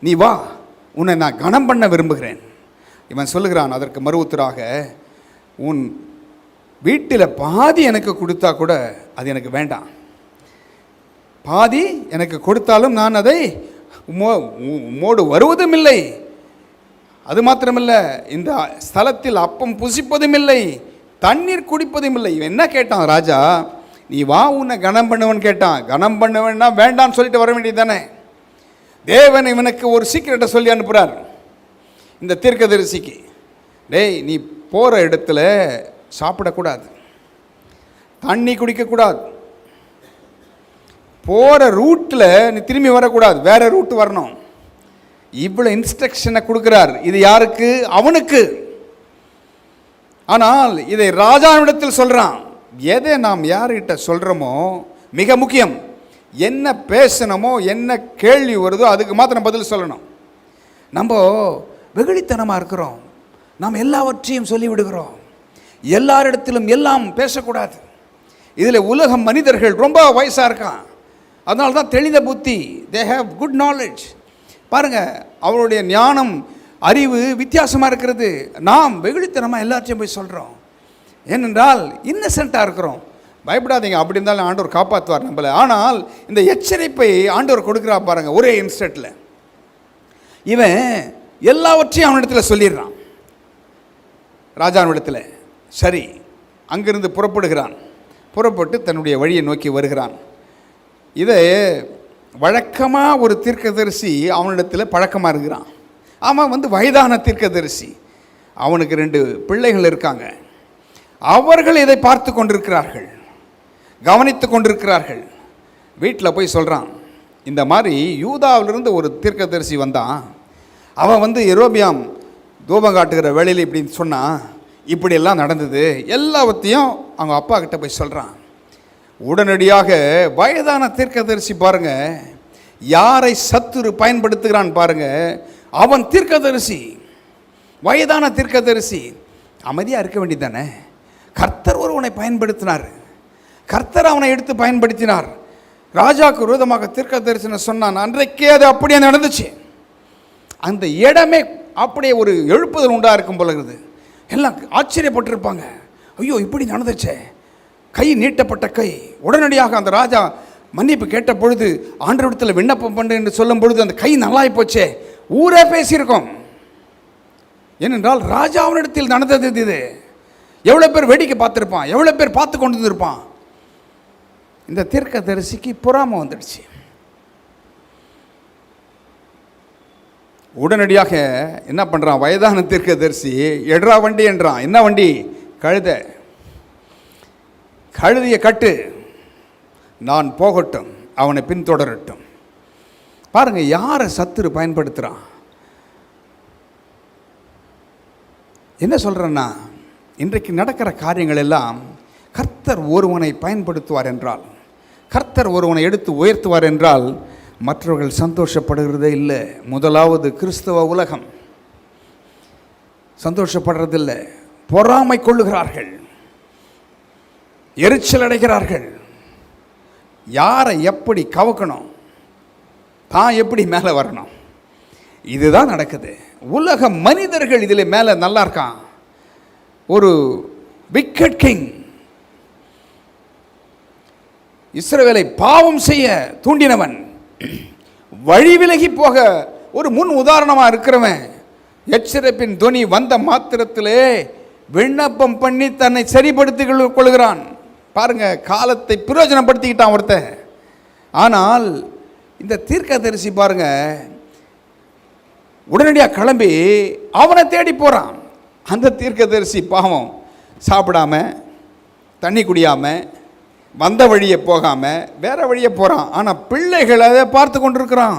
S1: நீ வா, உன்னை நான் கனம் பண்ண விரும்புகிறேன். இவன் சொல்லுகிறான் அதற்கு மறு உத்தராக, உன் வீட்டில் பாதி எனக்கு கொடுத்தா கூட அது எனக்கு வேண்டாம். பாதி எனக்கு கொடுத்தாலும் நான் அதை உம்மோடு வருவதும் இல்லை. அது மாத்திரமில்லை, இந்த ஸ்தலத்தில் அப்பம் புசிப்பதும் இல்லை, தண்ணீர் குடிப்பதும் இல்லை. இவன் என்ன கேட்டான் ராஜா? நீ வா, உன்னை கனம் பண்ணுவன் கேட்டான். கனம் பண்ணுவேன்னா வேண்டான்னு சொல்லிட்டு வர வேண்டியது தானே. தேவன் இவனுக்கு ஒரு சீக்கிரட்டை சொல்லி அனுப்புகிறார் இந்த தீர்க்கதரிசிக்கு. டேய், நீ போகிற இடத்துல சாப்பிடக்கூடாது, தண்ணி குடிக்கக்கூடாது, போகிற ரூட்டில் நீ திரும்பி வரக்கூடாது, வேற ரூட் வரணும். இவ்வளோ இன்ஸ்ட்ரக்ஷனை கொடுக்குறார். இது யாருக்கு? அவனுக்கு. ஆனால் இதை ராஜாவிடத்தில் சொல்கிறான். எதை நாம் யார்கிட்ட சொல்கிறோமோ மிக முக்கியம். என்ன பேசணுமோ, என்ன கேள்வி வருதோ அதுக்கு மாத்திரம் பதில் சொல்லணும். நம்ம வெகுளித்தனமாக இருக்கிறோம். நாம் எல்லாவற்றையும் சொல்லிவிடுகிறோம். எல்லாரிடத்திலும் எல்லாம் பேசக்கூடாது. இதில் உலக மனிதர்கள் ரொம்ப வயசாக இருக்கான். அதனால தான் தெளிந்த புத்தி, தே ஹேவ் குட் நாலேஜ். பாருங்கள், அவருடைய ஞானம், அறிவு வித்தியாசமாக இருக்கிறது. நாம் வெகுளித்தனமாக எல்லாத்தையும் போய் சொல்கிறோம். ஏனென்றால் இன்னசென்ட்டாக இருக்கிறோம். பயப்படாதீங்க, அப்படி இருந்தாலும் ஆண்டவர் காப்பாற்றுவார் நம்மளை. ஆனால் இந்த எச்சரிப்பை ஆண்டவர் கொடுக்குறா பாருங்கள். ஒரே இன்ஸ்டன்ட்டில் இவன் எல்லாவற்றையும் அவனிடத்தில் சொல்லிடுறான், ராஜாவிடத்தில். சரி, அங்கிருந்து புறப்படுகிறான். புறப்பட்டு தன்னுடைய வழியை நோக்கி வருகிறான். இதை வழக்கமாக ஒரு தீர்க்கதரிசி அவனிடத்தில் பழக்கமாக இருக்கிறான். அவன் வயதான தீர்க்கதரிசி. அவனுக்கு 2 பிள்ளைகள் இருக்காங்க. அவர்கள் இதை பார்த்து கொண்டிருக்கிறார்கள், கவனித்து கொண்டிருக்கிறார்கள். வீட்டில் போய் சொல்கிறான், இந்த மாதிரி யூதாவிலிருந்து ஒரு தீர்க்கதரிசி வந்தான். அவன் எரோபியாம் தூபம் காட்டுகிற வேலையில் இப்படின்னு சொன்னான், இப்படியெல்லாம் நடந்தது. எல்லாவற்றையும் அவங்க அப்பா கிட்ட போய் சொல்கிறான். உடனடியாக வயதான தீர்க்கதரிசி பாருங்க, யாரை சத்துரு பயன்படுத்துகிறான் பாருங்க. அவன் தீர்க்கதரிசி, வயதான தீர்க்கதரிசி. அமைதியாக இருக்க வேண்டியது தானே. கர்த்தர் ஒருவனை பயன்படுத்தினார், கர்த்தர் அவனை எடுத்து பயன்படுத்தினார். ராஜாவுக்கு விரோதமாக தீர்க்க தரிசனம் சொன்னான். அன்றைக்கே அது அப்படியே நடந்துச்சு. அந்த இடமே அப்படியே ஒரு எழுப்புதல் உண்டாக இருக்கும் போல இருக்குது. எல்லாம் ஆச்சரியப்பட்டிருப்பாங்க. ஐயோ, இப்படி நடந்துச்சே, கை நீட்டப்பட்ட கை. உடனடியாக அந்த ராஜா மன்னிப்பு கேட்ட பொழுது, ஆண்டவரிடத்தில் விண்ணப்பம் பண்ணு என்று சொல்லும் பொழுது அந்த கை நல்லாய் போச்சே. ஊரே பேசியிருக்கோம். ஏனென்றால் ராஜாவினிடத்தில் நடந்தது இது. எவ்வளோ பேர் வேடிக்கை பார்த்துருப்பான், எவ்வளோ பேர் பார்த்து கொண்டு இருப்பான். இந்த தீர்க்கதரிசிக்கு பொறாமை வந்துடுச்சு. உடனடியாக என்ன பண்ணுறான், வயதான தீர்க்கதரிசி எட்ரா வண்டி என்றான். என்ன வண்டி? கழுதையை கட்டு, நான் போகட்டும், அவனை பின்தொடரட்டும். பாருங்க, யாரை சத்துரு பயன்படுத்துகிறான். என்ன சொல்கிறேன்னா, இன்றைக்கு நடக்கிற காரியங்கள் எல்லாம் கர்த்தர் ஒருவனை பயன்படுத்துவார் என்றால், கர்த்தர் ஒருவனை எடுத்து உயர்த்துவார் என்றால் மற்றவர்கள் சந்தோஷப்படுகிறதே இல்லை. முதலாவது கிறிஸ்தவ உலகம் சந்தோஷப்படுறதில்லை, பொறாமை கொள்ளுகிறார்கள், எரிச்சல் அடைகிறார்கள். யாரை எப்படி கவக்கணும், தான் எப்படி மேலே வரணும், இதுதான் நடக்குது. உலக மனிதர்கள் இதில் மேலே நல்லா இருக்கான். ஒரு விக்கெட் கிங் இஸ்ரவேலை பாவம் செய்ய தூண்டினவன், வழி விலகி போக ஒரு முன் உதாரணமாக இருக்கிறவன், எச்சரிப்பின் துணி வந்த மாத்திரத்திலே விண்ணப்பம் பண்ணி தன்னை சரிப்படுத்திக் கொள்கிறான். பாருங்க, காலத்தை பிரயோஜனப்படுத்திக்கிட்டான் ஒருத்தன். ஆனால் இந்த தீர்க்கதரிசி பாருங்க, உடனடியாக கிளம்பி அவனை தேடி போகிறான். அந்த தீர்க்கதரிசி பாவம் சாப்பிடாம, தண்ணி குடியாமல், வந்த வழியை போகாமல் வேற வழியை போகிறான். ஆனால் பிள்ளைகள் அதை பார்த்து கொண்டிருக்கிறான்.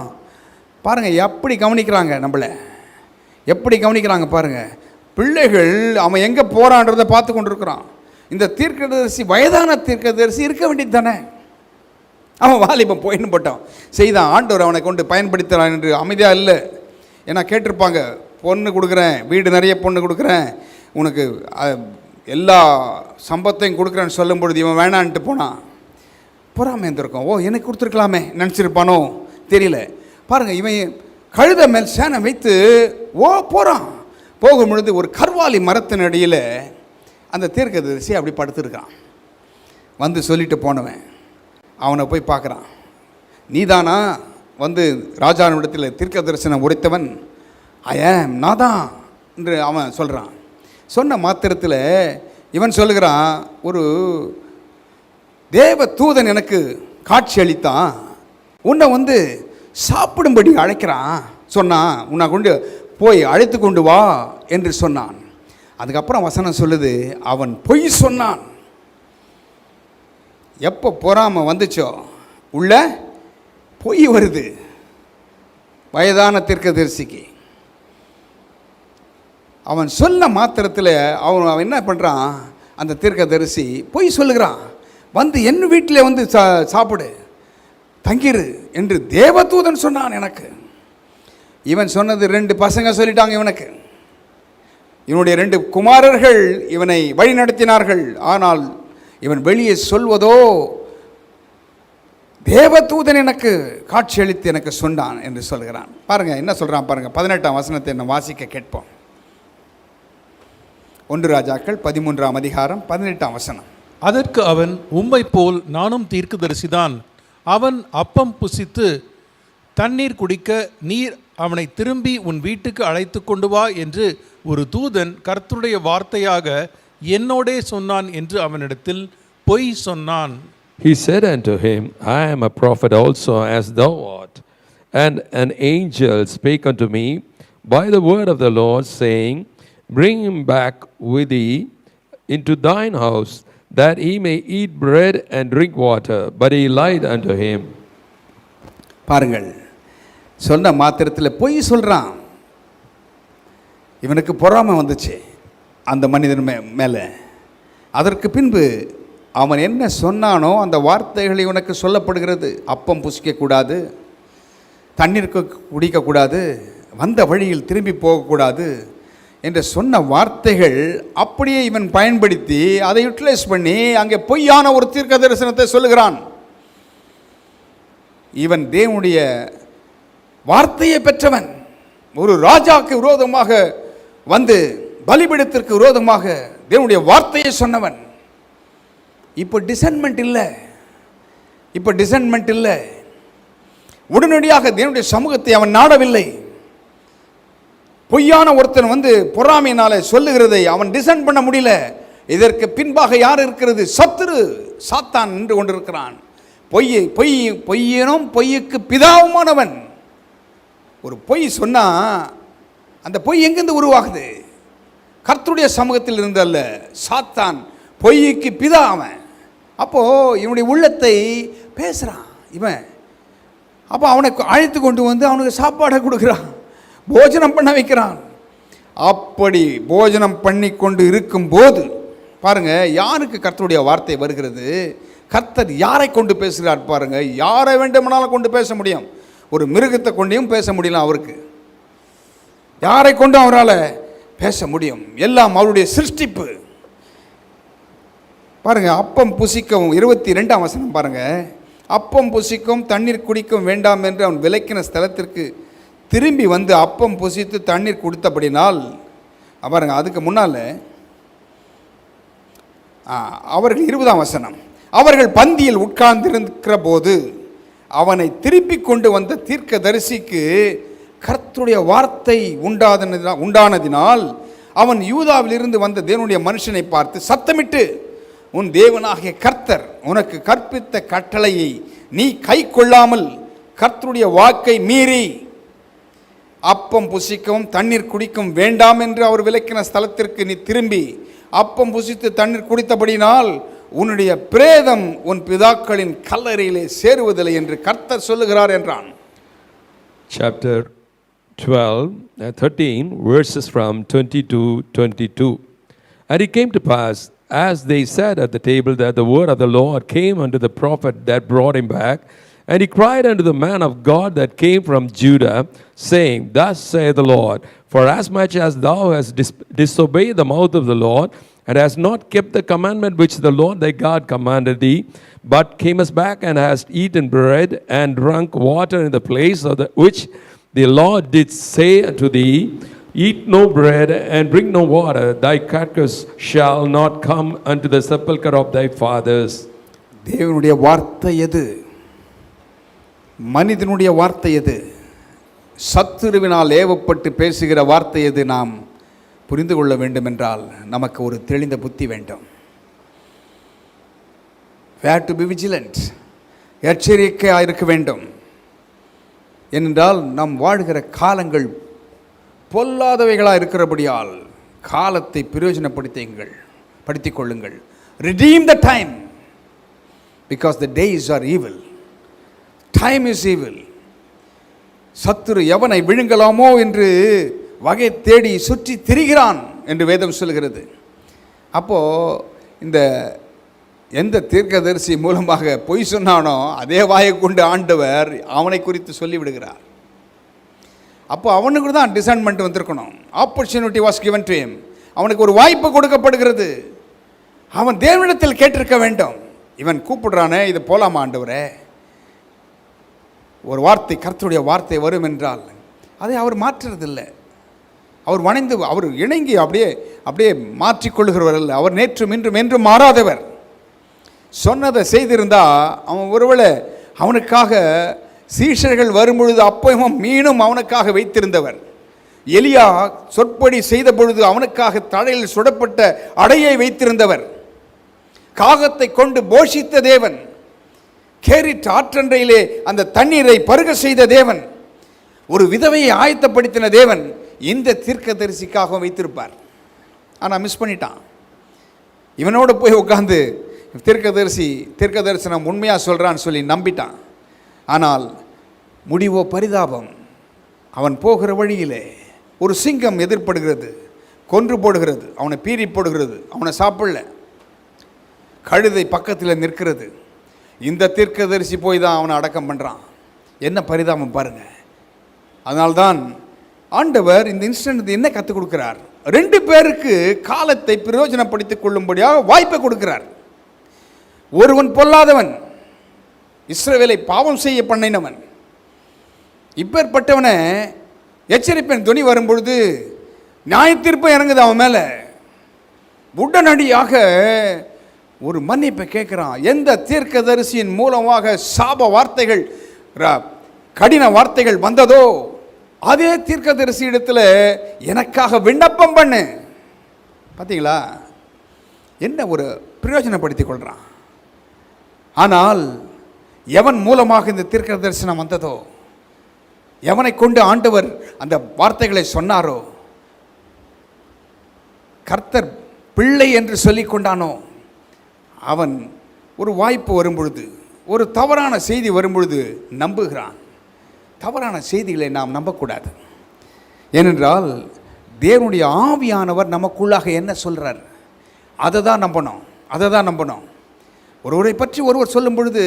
S1: பாருங்கள் எப்படி கவனிக்கிறாங்க, நம்மளை எப்படி கவனிக்கிறாங்க பாருங்கள். பிள்ளைகள் அவன் எங்கே போகிறான்றதை பார்த்து கொண்டிருக்கிறான். இந்த தீர்க்கதரிசி, வயதான தீர்க்கதரிசி இருக்க வேண்டியது தானே. அவன் வாலிபம் போயின்னு போட்டான், செய்தான். ஆண்டவர் அவனை கொண்டு பயன்படுத்துகிறான் என்று அமைதியாக இல்லை. ஏன்னா கேட்டிருப்பாங்க, பொண்ணு கொடுக்குறேன், வீடு நிறைய பொண்ணு கொடுக்குறேன், உனக்கு எல்லா சம்பத்தையும் கொடுக்குறேன்னு சொல்லும் பொழுது இவன் வேணான்ட்டு போனான். பொறாமை இருந்திருக்கும். ஓ, எனக்கு கொடுத்துருக்கலாமே நினச்சிருப்பானோ தெரியல. பாருங்கள், இவன் கழுத மேல் சேனை வைத்து போகிறான். போகும் பொழுது ஒரு கர்வாலி மரத்தின் அடியில் அந்த தீர்க்கதரிசி அப்படி படுத்துருக்கான். வந்து சொல்லிட்டு போனவன் அவனை போய் பார்க்குறான். நீதானா வந்து ராஜாவிடத்தில் தீர்க்க தரிசனம் உரைத்தவன்? நான் தான் என்று அவன் சொல்கிறான். சொன்ன மாத்திரத்தில் இவன் சொல்லுகிறான், ஒரு தேவ தூதன் எனக்கு காட்சி அளித்தான், உன்னை வந்து சாப்பிடும்படி அழைக்கிறான் சொன்னான், உன்னை கொண்டு போய் அழைத்து கொண்டு வா என்று சொன்னான். அதுக்கப்புறம் வசனம் சொல்லுது, அவன் பொய் சொன்னான். எப்போ பொறாமை வந்துச்சோ உள்ள பொய் வருது. வயதான தீர்க்கதரிசிக்கு அவன் சொன்ன மாத்திரத்தில் அவன் என்ன பண்ணுறான், அந்த தீர்க்கதரிசி பொய் சொல்லுகிறான். வந்து என் வீட்டில் வந்து சாப்பிடு, தங்கிரு என்று தேவதூதன் சொன்னான் எனக்கு. இவன் சொன்னது 2 பசங்க சொல்லிட்டாங்க இவனுக்கு. இவனுடைய 2 குமாரர்கள் இவனை வழி நடத்தினார்கள். ஆனால் இவன் வெளியே சொல்வதோ, தேவதூதன் எனக்கு காட்சி அளித்து எனக்கு சொன்னான் என்று சொல்கிறான். பாருங்க என்ன சொல்றான் பாருங்க. 18ஆம் வசனத்தை என்ன வாசிக்க கேட்போம். 1 ராஜாக்கள் 13ஆம் அதிகாரம் 18ஆம் வசனம்.
S3: அதற்கு அவன், உம்மை போல் நானும் தீர்க்கதரிசிதான். அவன் அப்பம் புசித்து தண்ணீர் குடிக்க நீர் அவனை திரும்பி உன் வீட்டுக்கு அழைத்து கொண்டு வா என்று ஒரு தூதன் கர்த்தருடைய வார்த்தையாக என்னோடே சொன்னான் என்று அவனிடத்தில் பொய் சொன்னான்.
S2: He said unto him, I am a prophet also, as thou art. And an angel spake unto me by the word of the Lord, saying, Bring him back with thee into thine house, that he may eat bread and drink water. But he lied unto him.
S1: பாருங்கள், சொன்ன மாத்திரத்தில் பொய் சொல்கிறான். இவனுக்கு பொறாமை வந்துச்சு அந்த மனிதன் மேலே. அதற்கு பின்பு அவன் என்ன சொன்னானோ அந்த வார்த்தைகள் இவனுக்கு சொல்லப்படுகிறது. அப்பம் புசிக்கக்கூடாது, தண்ணீர் குடிக்கக்கூடாது, வந்த வழியில் திரும்பி போகக்கூடாது என்று சொன்ன வார்த்தைகள் அப்படியே இவன் பயன்படுத்தி அதை யூட்டிலைஸ் பண்ணி அங்கே பொய்யான ஒரு தீர்க்க தரிசனத்தை சொல்லுகிறான். இவன் தேவனுடைய வார்த்தையை பெற்றவன். ஒரு ராஜாவுக்கு விரோதமாக வந்து பலிபீடத்திற்கு விரோதமாக தேவனுடைய வார்த்தையை சொன்னவன். இப்போ டிசைன்மெண்ட் இல்லை. உடனடியாக தேவனுடைய சமூகத்தை அவன் நாடவில்லை. பொய்யான ஒருத்தன் வந்து பொறாமையினால சொல்லுகிறதை அவன் டிசைன் பண்ண முடியல. இதற்கு பின்பாக யார் இருக்கிறது? சத்துரு சாத்தான் நின்று கொண்டிருக்கிறான். பொய்யனும் பொய்யுக்கு பிதாவுமானவன். ஒரு பொய் சொன்னா அந்த பொய் எங்கிருந்து உருவாகுது? கர்த்தருடைய சமூகத்தில் இருந்து அல்ல. சாத்தான் பொய்க்கு பிதா அவன். அப்போ இவனுடைய உள்ளத்தை பேசுறான் இவன். அப்போ அவனை அழைத்து கொண்டு வந்து அவனுக்கு சாப்பாடை கொடுக்குறான், போஜனம் பண்ண வைக்கிறான். அப்படி போஜனம் பண்ணி கொண்டு இருக்கும்போது பாருங்க, யாருக்கு கர்த்தருடைய வார்த்தை வருகிறது? கர்த்தர் யாரை கொண்டு பேசுகிறார் பாருங்க. யாரை வேண்டுமானாலும் கொண்டு பேச முடியும். ஒரு மிருகத்தை கொண்டையும் பேச முடியலாம் அவருக்கு. யாரை கொண்டு அவரால் பேச முடியும்? எல்லாம் அவருடைய சிருஷ்டிப்பு. பாருங்க, அப்பம் புசிக்கவும் 22ஆம் வசனம் பாருங்க. அப்பம் புசிக்கும் தண்ணீர் குடிக்கும் வேண்டாம் என்று அவன் விலக்கின ஸ்தலத்திற்கு திரும்பி வந்து அப்பம் புசித்து தண்ணீர் குடித்தபடினால் பாருங்க, அதுக்கு முன்னால் அவர்கள் 20ஆம் வசனம், அவர்கள் பந்தியில் உட்கார்ந்திருக்கிற போது அவனை திருப்பி கொண்டு வந்த தீர்க்கதரிசிக்கு கர்த்தருடைய வார்த்தை உண்டானதினால் அவன் யூதாவிலிருந்து வந்த தேவனுடைய மனுஷனை பார்த்து சத்தமிட்டு, உன் தேவனாகிய கர்த்தர் உனக்கு கற்பித்த கட்டளையை நீ கை கொள்ளாமல் கர்த்தருடைய வாக்கை மீறி அப்பம் புசிக்கவும் தண்ணீர் குடிக்கும் வேண்டாம் என்று அவர் விலக்கின ஸ்தலத்திற்கு நீ திரும்பி அப்பம் புசித்து தண்ணீர் குடித்தபடினால் உன்னுடைய பிரேதம் உன் பிதாக்களின் கல்லறையிலே சேருவதில்லை என்று கர்த்தர் சொல்லுகிறார் என்றான்.
S2: Chapter 12, 13 verses from 20-22. And it came to pass, as they sat at the table, that the word of the Lord came unto the prophet that brought him back. And he cried unto the man of God that came from Judah, saying, Thus saith the Lord, for as much as thou hast disobeyed the mouth of the Lord, and hast not kept the commandment which the Lord thy God commanded thee, but camest back and hast eaten bread and drunk water in the place of which the Lord did say unto thee, Eat no bread and drink no water, thy carcass shall not come unto the sepulchre of thy fathers.
S1: தேவனுடைய வார்த்தை எது? மனிதனுடைய வார்த்தை எது? சத்துருவினால் ஏவப்பட்டு பேசுகிற வார்த்தை எது? நாம் புரிந்து கொள்ள வேண்டும் என்றால் நமக்கு ஒரு தெளிந்த புத்தி வேண்டும். We have to be vigilant. எச்சரிக்கையாக இருக்க வேண்டும். ஏனென்றால் நாம் வாழ்கிற காலங்கள் பொல்லாதவைகளாக இருக்கிறபடியால் காலத்தை பிரயோஜனப்படுத்திக் கொள்ளுங்கள். Redeem the time, because the days are evil. Time is evil. சத்துரு எவனை விழுங்கலாமோ என்று வகை தேடி சுற்றி திரிகிறான் என்று வேதம் சொல்கிறது. அப்போது இந்த எந்த தீர்க்கதரிசி மூலமாக பொய் சொன்னானோ அதே வாயை கொண்டு ஆண்டவர் அவனை குறித்து சொல்லிவிடுகிறார். அப்போ அவனுக்கு தான் டிசைன்மெண்ட் வந்திருக்கணும். Opportunity was given to him. அவனுக்கு ஒரு வாய்ப்பு கொடுக்கப்படுகிறது. அவன் தேவனிடத்தில் கேட்டிருக்க வேண்டும். இவன் கூப்பிடுறானே, இது போலாமா ஆண்டவரே? ஒரு வார்த்தை, கர்த்தருடைய வார்த்தை வரும் என்றால் அதை அவர் மாற்றுறதில்லை. அவர் வணைந்து, அவர் இணங்கி அப்படியே மாற்றிக்கொள்கிறவர் அல்ல. அவர் நேற்றும் இன்றும் என்றும் மாறாதவர். சொன்னதை செய்திருந்தால் அவன் ஒருவேளை அவனுக்காக சீஷர்கள் வரும்பொழுது அப்பமும் மீனும் அவனுக்காக வைத்திருந்தவர். எலியா சொற்படி செய்த பொழுது அவனுக்காக தலையில் சுடப்பட்ட அடையை வைத்திருந்தவர். காகத்தை கொண்டு போஷித்த தேவன், கேரிட் ஆற்றண்டையிலே அந்த தண்ணீரை பருக செய்த தேவன், ஒரு விதவையை ஆயத்தப்படுத்தின தேவன் இந்த தீர்க்கதரிசிக்காக வைத்திருப்பார். ஆனால் மிஸ் பண்ணிட்டான். இவனோடு போய் உட்காந்து தீர்க்கதரிசனம் உண்மையாக சொல்கிறான்னு சொல்லி நம்பிட்டான். ஆனால் முடிவோ பரிதாபம். அவன் போகிற வழியிலே ஒரு சிங்கம் எதிர்படுகிறது, கொன்று போடுகிறது, அவனை பீறி போடுகிறது. அவனை சாப்பிடல. கழுதை பக்கத்தில் நிற்கிறது. இந்த தீர்க்கதரிசி போய் தான் அவனை அடக்கம் பண்ணுறான். என்ன பரிதாபம் பாருங்க. அதனால்தான் ஆண்டவர் இந்த இன்ஸ்டன்ட் என்ன கற்றுக் கொடுக்கிறார்? 2 பேருக்கு காலத்தை பிரயோஜனப்படுத்திக் கொள்ளும்படியாக வாய்ப்பை கொடுக்கிறார். ஒருவன் பொல்லாதவன், இஸ்ரவேலை பாவம் செய்ய பண்ணினவன். இப்பேற்பட்டவனை எச்சரிப்பின் துணி வரும்பொழுது நியாயத்தீர்ப்பு இறங்குது அவன் மேலே. உடனடியாக ஒரு மன்னிப்பை கேட்குறான். எந்த தீர்க்கதரிசியின் மூலமாக சாப வார்த்தைகள், கடின வார்த்தைகள் வந்ததோ அதே தீர்க்கதரிசி இடத்துல எனக்காக விண்ணப்பம் பண்ணு. பார்த்தீங்களா, என்ன ஒரு பிரயோஜனப்படுத்திக் கொள்றான். ஆனால் எவன் மூலமாக இந்த தீர்க்க தரிசனம் வந்ததோ, எவனை கொண்டு ஆண்டவர் அந்த வார்த்தைகளை சொன்னாரோ, கர்த்தர் பிள்ளை என்று சொல்லிக் கொண்டானோ, அவன் ஒரு வாய்ப்பு வரும்பொழுது, ஒரு தவறான செய்தி வரும்பொழுது நம்புகிறான். தவறான செய்திகளை நாம் நம்பக்கூடாது. ஏனென்றால் தேவனுடைய ஆவியானவர் நமக்குள்ளாக என்ன சொல்கிறார் அதை தான் நம்பணும். ஒருவரை பற்றி ஒருவர் சொல்லும் பொழுது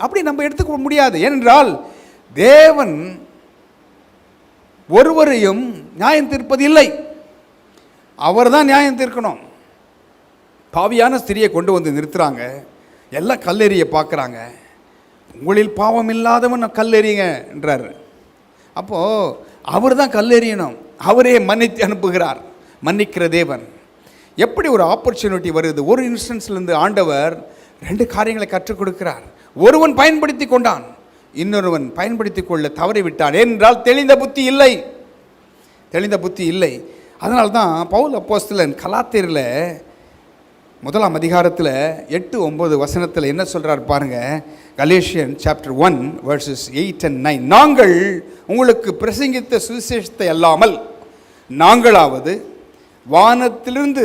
S1: அப்படி நம்ம எடுத்துக்க முடியாது. ஏனென்றால் தேவன் ஒருவரையும் நியாயம் தீர்ப்பது இல்லை, அவர் தான் நியாயம் தீர்க்கணும். பாவியான ஸ்திரியை கொண்டு வந்து நிறுத்துறாங்க, எல்லாம் கல்லெறிய பார்க்குறாங்க. உங்களில் பாவம் இல்லாதவன் கல்லெறியுங்க என்றார். அப்போது அவர் தான் கல்லெறியணும், அவரே மன்னித்து அனுப்புகிறார், மன்னிக்கிற தேவன். எப்படி ஒரு ஆப்பர்ச்சுனிட்டி வருது, ஒரு இன்ஸ்டன்ஸ்லேருந்து ஆண்டவர் 2 காரியங்களை கற்றுக் கொடுக்கிறார். ஒருவன் பயன்படுத்தி கொண்டான், இன்னொருவன் பயன்படுத்தி கொள்ள தவறிவிட்டான். ஏனென்றால் தெளிந்த புத்தி இல்லை. அதனால தான் பவுல் அப்போஸ்தலன் கலாத்தியரில் 1 அதிகாரத்தில் 8-9 வசனத்தில் என்ன சொல்கிறார் பாருங்க. Galatians chapter 1 verses 8 and 9. நாங்கள் உங்களுக்கு பிரசங்கித்த சுவிசேஷத்தை அல்லாமல் நாங்களாவது வானத்திலிருந்து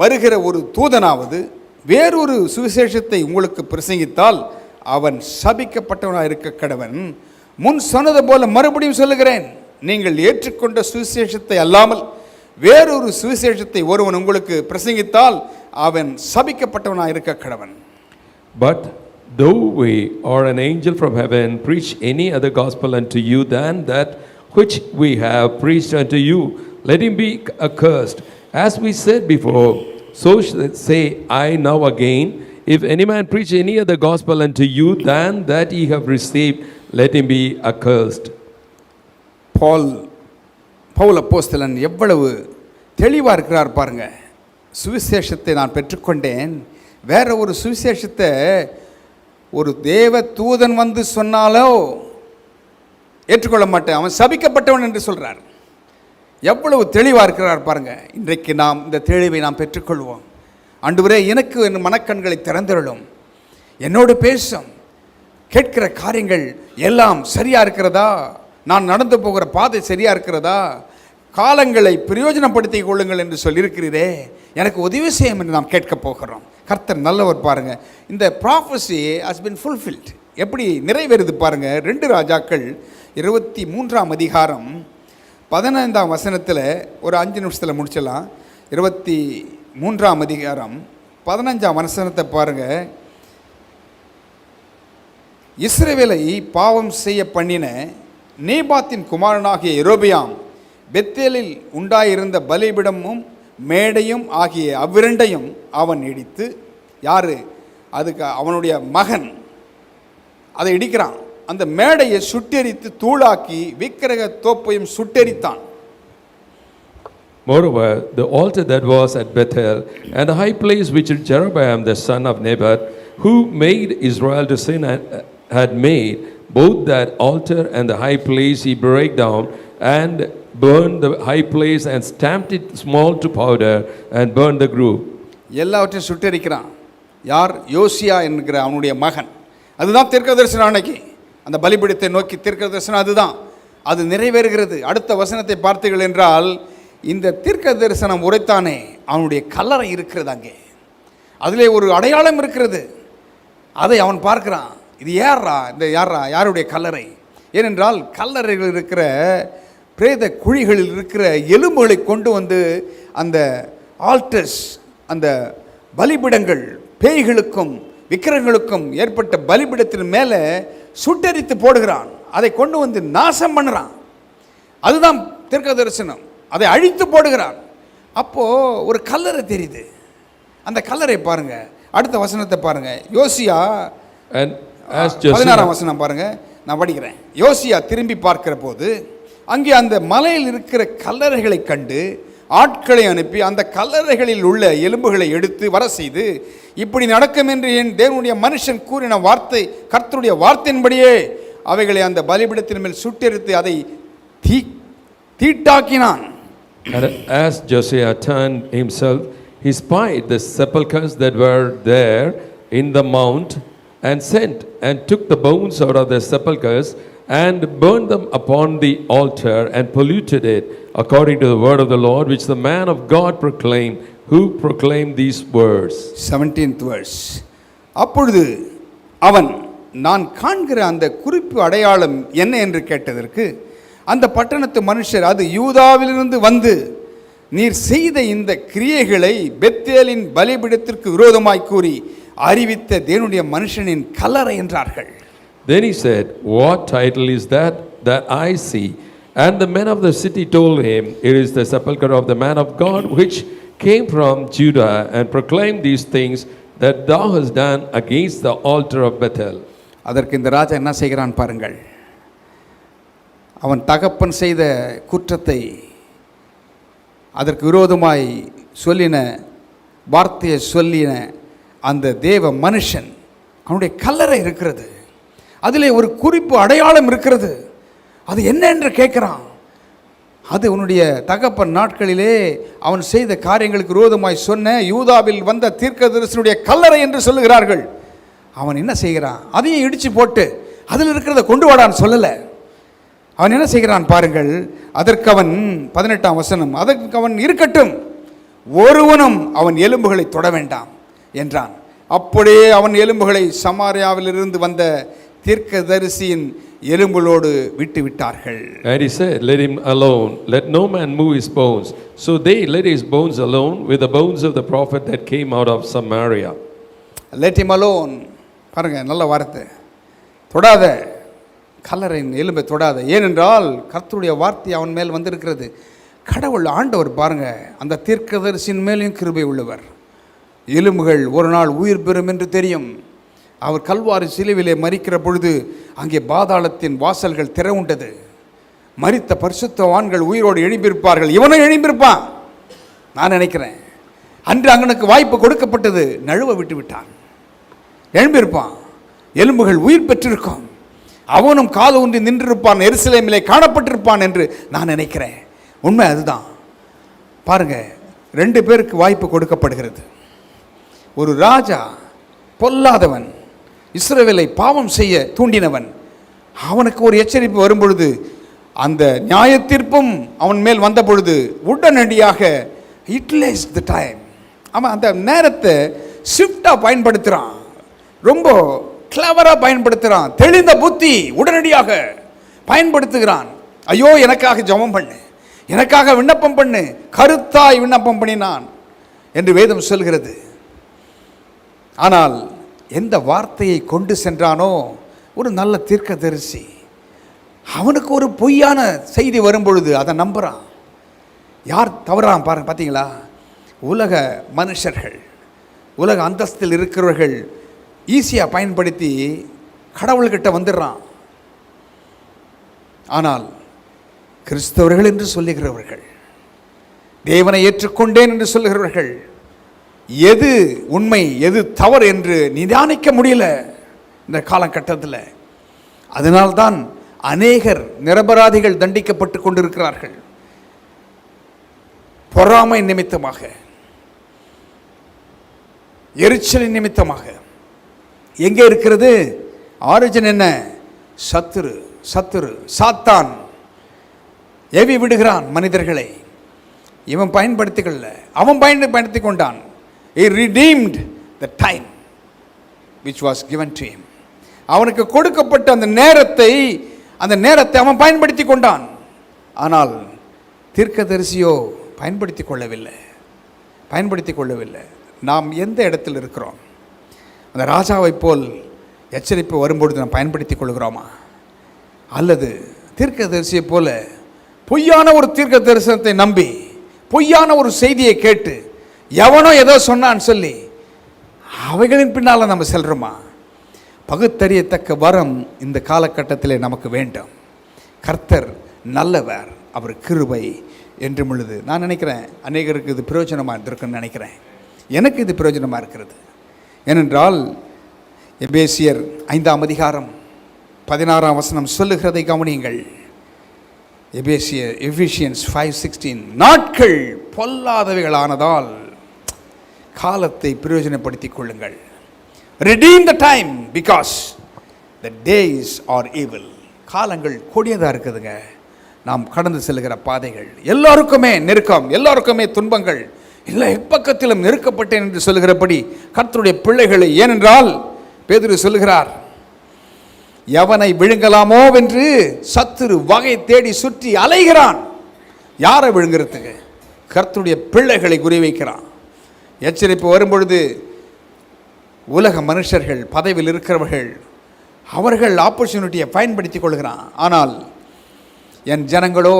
S1: வருகிற ஒரு தூதனாவது வேறொரு சுவிசேஷத்தை உங்களுக்கு பிரசங்கித்தால் அவன் சபிக்கப்பட்டவனாக இருக்க கடவன். முன் சொன்னது போல மறுபடியும் சொல்லுகிறேன், நீங்கள் ஏற்றுக்கொண்ட சுவிசேஷத்தை அல்லாமல் வேறொரு சுவிசேஷத்தை ஒருவன் உங்களுக்கு பிரசங்கித்தால் அவன் சபிக்கப்பட்டவனாக இருக்க கடவன்.
S2: But though we or an angel from heaven preach any other gospel unto you than that which we have preached unto you, let him be accursed. As we said before, so say I now again, if any man preach any other gospel unto you than that ye have received, let him be accursed.
S1: Pavul அப்போஸ்தலன் எவ்வளவு தெளிவாக இருக்கிறார் பாருங்க. சுவிசேஷத்தை நான் பெற்றுக்கொண்டேன், வேற ஒரு சுவிசேஷத்தை ஒரு தேவ தூதன் வந்து சொன்னாலோ ஏற்றுக்கொள்ள மாட்டேன், அவன் சபிக்கப்பட்டவன் என்று சொல்கிறார். எவ்வளவு தெளிவாக இருக்கிறார் பாருங்க. இன்றைக்கு நாம் இந்த தெளிவை நாம் பெற்றுக்கொள்வோம். ஆண்டவரே, எனக்கு என் மனக்கண்களை திறந்திரளும், என்னோடு பேசும், கேட்கிற காரியங்கள் எல்லாம் சரியாக இருக்கிறதா, நான் நடந்து போகிற பாதை சரியாக இருக்கிறதா, காலங்களை பிரயோஜனப்படுத்திக் கொள்ளுங்கள் என்று சொல்லியிருக்கிறீரே, எனக்கு உதவி செய்யும் என்று நாம் கேட்க போகிறோம். கர்த்தர் நல்லவர் பாருங்க. இந்த ப்ராஃபஸி ஹஸ் பின் ஃபுல்ஃபில்ட். எப்படி நிறைவேறுது பாருங்க. 2 ராஜாக்கள் 23 அதிகாரம் 15 வசனத்தில் ஒரு 5 நிமிஷத்தில் முடிச்சிடலாம். 23 அதிகாரம் 15 வசனத்தை பாருங்க. இஸ்ரவேலை பாவம் செய்ய பண்ணின நேபாத்தின் குமாரனாகிய யெரொபெயாம் பெத்தேலில் உண்டாயிருந்த பலிபீடமும் மேடையும் ஆகிய அவ்விரண்டையும் அவன் இடித்து, யாரு அதுக்கு அவனுடைய மகன் அதை இடிக்கிறான். அந்த மேடையை சுட்டெரித்து தூளாக்கி விக்கிரக தோப்பையும் சுட்டெரித்தான்.
S2: Moreover, the altar that was at Bethel and the high place which Jeroboam the son of Nebat, who made Israel to sin, had made, both that altar and the high place he brake down and burned the high place and stamped it small to powder and burned the grove.
S1: எல்லாவற்றையும் சுட்டெரிக்கிறான். யார்? யோசியா என்கிற அவனுடைய மகன். அதுதான் தீர்க்கதரிசனம். அன்னைக்கு அந்த பலிபீடத்தை நோக்கி தீர்க்கதரிசனம் அதுதான், அது நிறைவேறுகிறது. அடுத்த வசனத்தை பார்த்தீர்கள் என்றால், இந்த தீர்க்கதரிசனம் உரைத்தானே அவனுடைய கல்லறை இருக்கிறது அங்கே, அதிலே ஒரு அடையாளம் இருக்கிறது. அதை அவன் பார்க்கிறான். இது யாருடைய கல்லறை? ஏனென்றால் கல்லறைகள் இருக்கிற பிரேத குழிகளில் இருக்கிற எலும்புகளை கொண்டு வந்து அந்த ஆல்டர்ஸ், அந்த பலிபீடங்கள், பேய்களுக்கும் விக்கிரகங்களுக்கும் ஏற்பட்ட பலிபீடத்தின் மேலே சுட்டெரித்து போடுகிறான். அதை கொண்டு வந்து நாசம் பண்ணுறான். அதுதான் தீர்க்க தரிசனம். அதை அழித்து போடுகிறான். அப்போது ஒரு கல்லறை தெரியுது. அந்த கல்லறை பாருங்க. அடுத்த வசனத்தை பாருங்க. யோசியா 16 வசனம் பாருங்க, நான் படிக்கிறேன். யோசியா திரும்பி பார்க்கிற போது அங்கே அந்த மலையில் இருக்கிற கல்லறைகளை கண்டு ஆட்களை அனுப்பி அந்த கல்லறைகளில் உள்ள எலும்புகளை எடுத்து வர செய்து, இப்படி நடக்கும் என்று என் தேவனுடைய மனுஷன் கூறின வார்த்தை, கர்த்தருடைய வார்த்தையின்படியே அவைகளை அந்த பலிபீடத்தின் மேல் சுட்டெரித்து அதை தீட்டாக்கினான்.
S2: And as Josiah turned himself, he spied the sepulchres that were there in the mount, and sent and took the bones out of the sepulchres and burned them upon the altar and polluted it, according to the word of the Lord, which the man of God proclaimed, who proclaimed these words.
S1: 17th verse. அப்பொழுது அவன், நான் காண்கிற அந்த குறிப்பு அடையாளம் என்ன என்று கேட்டதற்கு, அந்த பட்டணத்து மனுஷர், அது யூதாவிலிருந்து வந்து நீர் செய்த இந்த கிரியைகளை பெத்தேலின் பலிபீடத்திற்கு விரோதமாய் கூறி அறிவித்த தேவனுடைய மனுஷனின் கல்லறை என்றார்கள்.
S2: Then he said, what title is that I see? And the men of the city told him, it is the sepulchre of the man of God, which came from Judah, and proclaimed these things that thou hast done against the altar of Bethel.
S1: அதற்கு இந்த ராஜா என்ன செய்கிறான் பாருங்கள். அவன் தகப்பன் செய்த குற்றத்தை, அதற்கு விரோதமாய் சொல்லின வார்த்தையை சொல்லின அந்த தேவ மனுஷன், அவனுடைய கல்லறை இருக்கிறது, அதிலே ஒரு குறிப்பு அடையாளம் இருக்கிறது. அது என்ன என்று கேட்குறான். அது உன்னுடைய தகப்பன் நாட்களிலே அவன் செய்த காரியங்களுக்கு விரோதமாய் சொன்ன யூதாவில் வந்த தீர்க்கதரிசனுடைய கல்லறை என்று சொல்லுகிறார்கள். அவன் என்ன செய்கிறான், அதையும் இடித்து போட்டு அதில் இருக்கிறத கொண்டு வாடான்னு சொல்லலை. அவன் என்ன செய்கிறான் பாருங்கள். அதற்கு அவன் 18ஆம் வசனம், அதற்கு அவன் இருக்கட்டும், ஒருவனும் அவன் எலும்புகளை தொட வேண்டாம் என்றான். அப்படியே அவன் எலும்புகளை சமாரியாவிலிருந்து வந்த தீர்க்கதரிசியின் எலும்புகளோடு விட்டு விட்டார்கள்.
S2: And he said, let him alone, let no man move his bones. So they let his bones alone with the bones of the prophet that came out of Samaria.
S1: Let him alone. பாருங்க, நல்ல வார்த்தை. தொடாத, கல்லறையின் எலும்பை தொடாத. ஏனென்றால் கர்த்தருடைய வார்த்தை அவன் மேல் வந்திருக்கிறது. கடவுள் ஆண்டவர் பாருங்க, அந்த தீர்க்கதரிசியின் மேலேயும் கிருபை உள்ளவர். எலும்புகள் ஒரு நாள் உயிர் பெறும் என்று தெரியும். அவர் கல்வாரி சிலுவிலே மரிக்கிற பொழுது அங்கே பாதாளத்தின் வாசல்கள் திறவுண்டது. மரித்த பரிசுத்தவான்கள் உயிரோடு எழும்பியிருப்பார்கள். இவனும் எழும்பியிருப்பான் நான் நினைக்கிறேன். அன்று அங்கனுக்கு வாய்ப்பு கொடுக்கப்பட்டது, நழுவ விட்டு விட்டான். எழும்பியிருப்பான், எலும்புகள் உயிர் பெற்றிருக்கும். அவனும் காது ஊன்றி நின்றிருப்பான், எருசலேமிலே காணப்பட்டிருப்பான் என்று நான் நினைக்கிறேன். உண்மை அதுதான். பாருங்க, 2 பேருக்கு வாய்ப்பு கொடுக்கப்படுகிறது. ஒரு ராஜா பொல்லாதவன், இஸ்ரவேலை பாவம் செய்ய தூண்டினவன், அவனுக்கு ஒரு எச்சரிப்பு வரும்பொழுது, அந்த நியாய தீர்ப்பும் அவன் மேல் வந்த பொழுது உடனடியாக யூட்டிலைஸ் த டைம், அவன் அந்த நேரத்தை ஷிஃப்டாக பயன்படுத்துகிறான், ரொம்ப கிளவராக பயன்படுத்துகிறான், தெளிந்த புத்தி உடனடியாக பயன்படுத்துகிறான். ஐயோ எனக்காக ஜெபம் பண்ணு, எனக்காக விண்ணப்பம் பண்ணு, கருத்தாய் விண்ணப்பம் பண்ணினான் என்று வேதம் சொல்கிறது. ஆனால் எந்த வார்த்தையை கொண்டு சென்றானோ, ஒரு நல்ல தீர்க்கதரிசி, அவனுக்கு ஒரு பொய்யான செய்தி வரும்பொழுது அதை நம்புகிறான். யார் தவறான் பாருங்க, பார்த்தீங்களா? உலக மனுஷர்கள், உலக அந்தஸ்தில் இருக்கிறவர்கள் ஈஸியாக பயன்படுத்தி கடவுள்கிட்ட வந்துடுறான். ஆனால் கிறிஸ்தவர்கள் என்று சொல்லுகிறவர்கள், தேவனை ஏற்றுக்கொண்டேன் என்று சொல்லுகிறவர்கள், எது உண்மை எது தவறு என்று நிதானிக்க முடியல இந்த காலகட்டத்தில். அதனால்தான் அநேகர் நிரபராதிகள் தண்டிக்கப்பட்டு கொண்டிருக்கிறார்கள். பொறாமை நிமித்தமாக, எரிச்சலின் நிமித்தமாக. எங்கே இருக்கிறது ஆரிஜின்? என்ன? சத்துரு, சத்துரு சாத்தான் ஏவி விடுகிறான் மனிதர்களை. இவன் பயன்படுத்திக்கொள்ள, அவன் பயன்படுத்தி கொண்டான். He redeemed the time which was given to him. அவனுக்கு கொடுக்கப்பட்ட அந்த நேரத்தை அவன் பயன்படுத்தி கொண்டான். ஆனால் தீர்க்கதரிசியோ பயன்படுத்தி கொள்ளவில்லை. நாம் எந்த இடத்தில் இருக்கிறோம்? அந்த ராஜாவை போல் எச்சரிப்பு வரும்பொழுது நாம் பயன்படுத்தி கொள்கிறோமா? அல்லது தீர்க்கதரிசியை போல பொய்யான ஒரு தீர்க்க தரிசனத்தை நம்பி, பொய்யான ஒரு செய்தியை கேட்டு, எவனோ ஏதோ சொன்னான்னு சொல்லி அவைகளின் பின்னால் நம்ம செல்றோமா? பகுத்தறியத்தக்க வரம் இந்த காலகட்டத்தில் நமக்கு வேண்டும். கர்த்தர் நல்லவர், அவர் கிருபை என்றும் உள்ளது. நான் நினைக்கிறேன் அநேகருக்கு இது பிரயோஜனமாக இருந்திருக்குன்னு நினைக்கிறேன். எனக்கு இது பிரயோஜனமாக இருக்கிறது. ஏனென்றால் எபேசியர் 5ஆம் அதிகாரம் 16ஆம் வசனம் சொல்லுகிறதை கவனியுங்கள். எபிஷியன்ஸ் 5:16 நாட்கள் பொல்லாதவைகளானதால் காலத்தை பிரயோஜனப்படுத்திக் கொள்ளுங்கள். redeem the time because the days are evil. காலங்கள் கொடியதாக இருக்குதுங்க. நாம் கடந்து செல்கிற பாதைகள் எல்லாருக்குமே நெருக்கம், எல்லாருக்குமே துன்பங்கள், இல்லை எப்பக்கத்திலும் நெருக்கப்பட்டேன் என்று சொல்லுகிறபடி கர்த்தருடைய பிள்ளைகளை, ஏனென்றால் பேதுரு சொல்லுகிறார், எவனை விழுங்கலாமோ என்று சத்துரு வகை தேடி சுற்றி அலைகிறான். யாரை விழுங்கிறதுக்கு? கர்த்தருடைய பிள்ளைகளை குறிவைக்கிறான். எச்சரிப்பு வரும்பொழுது உலக மனுஷர்கள், பதவியில் இருக்கிறவர்கள், அவர்கள் ஆப்பர்ச்சுனிட்டியை பயன்படுத்தி கொள்கிறான். ஆனால் என் ஜனங்களோ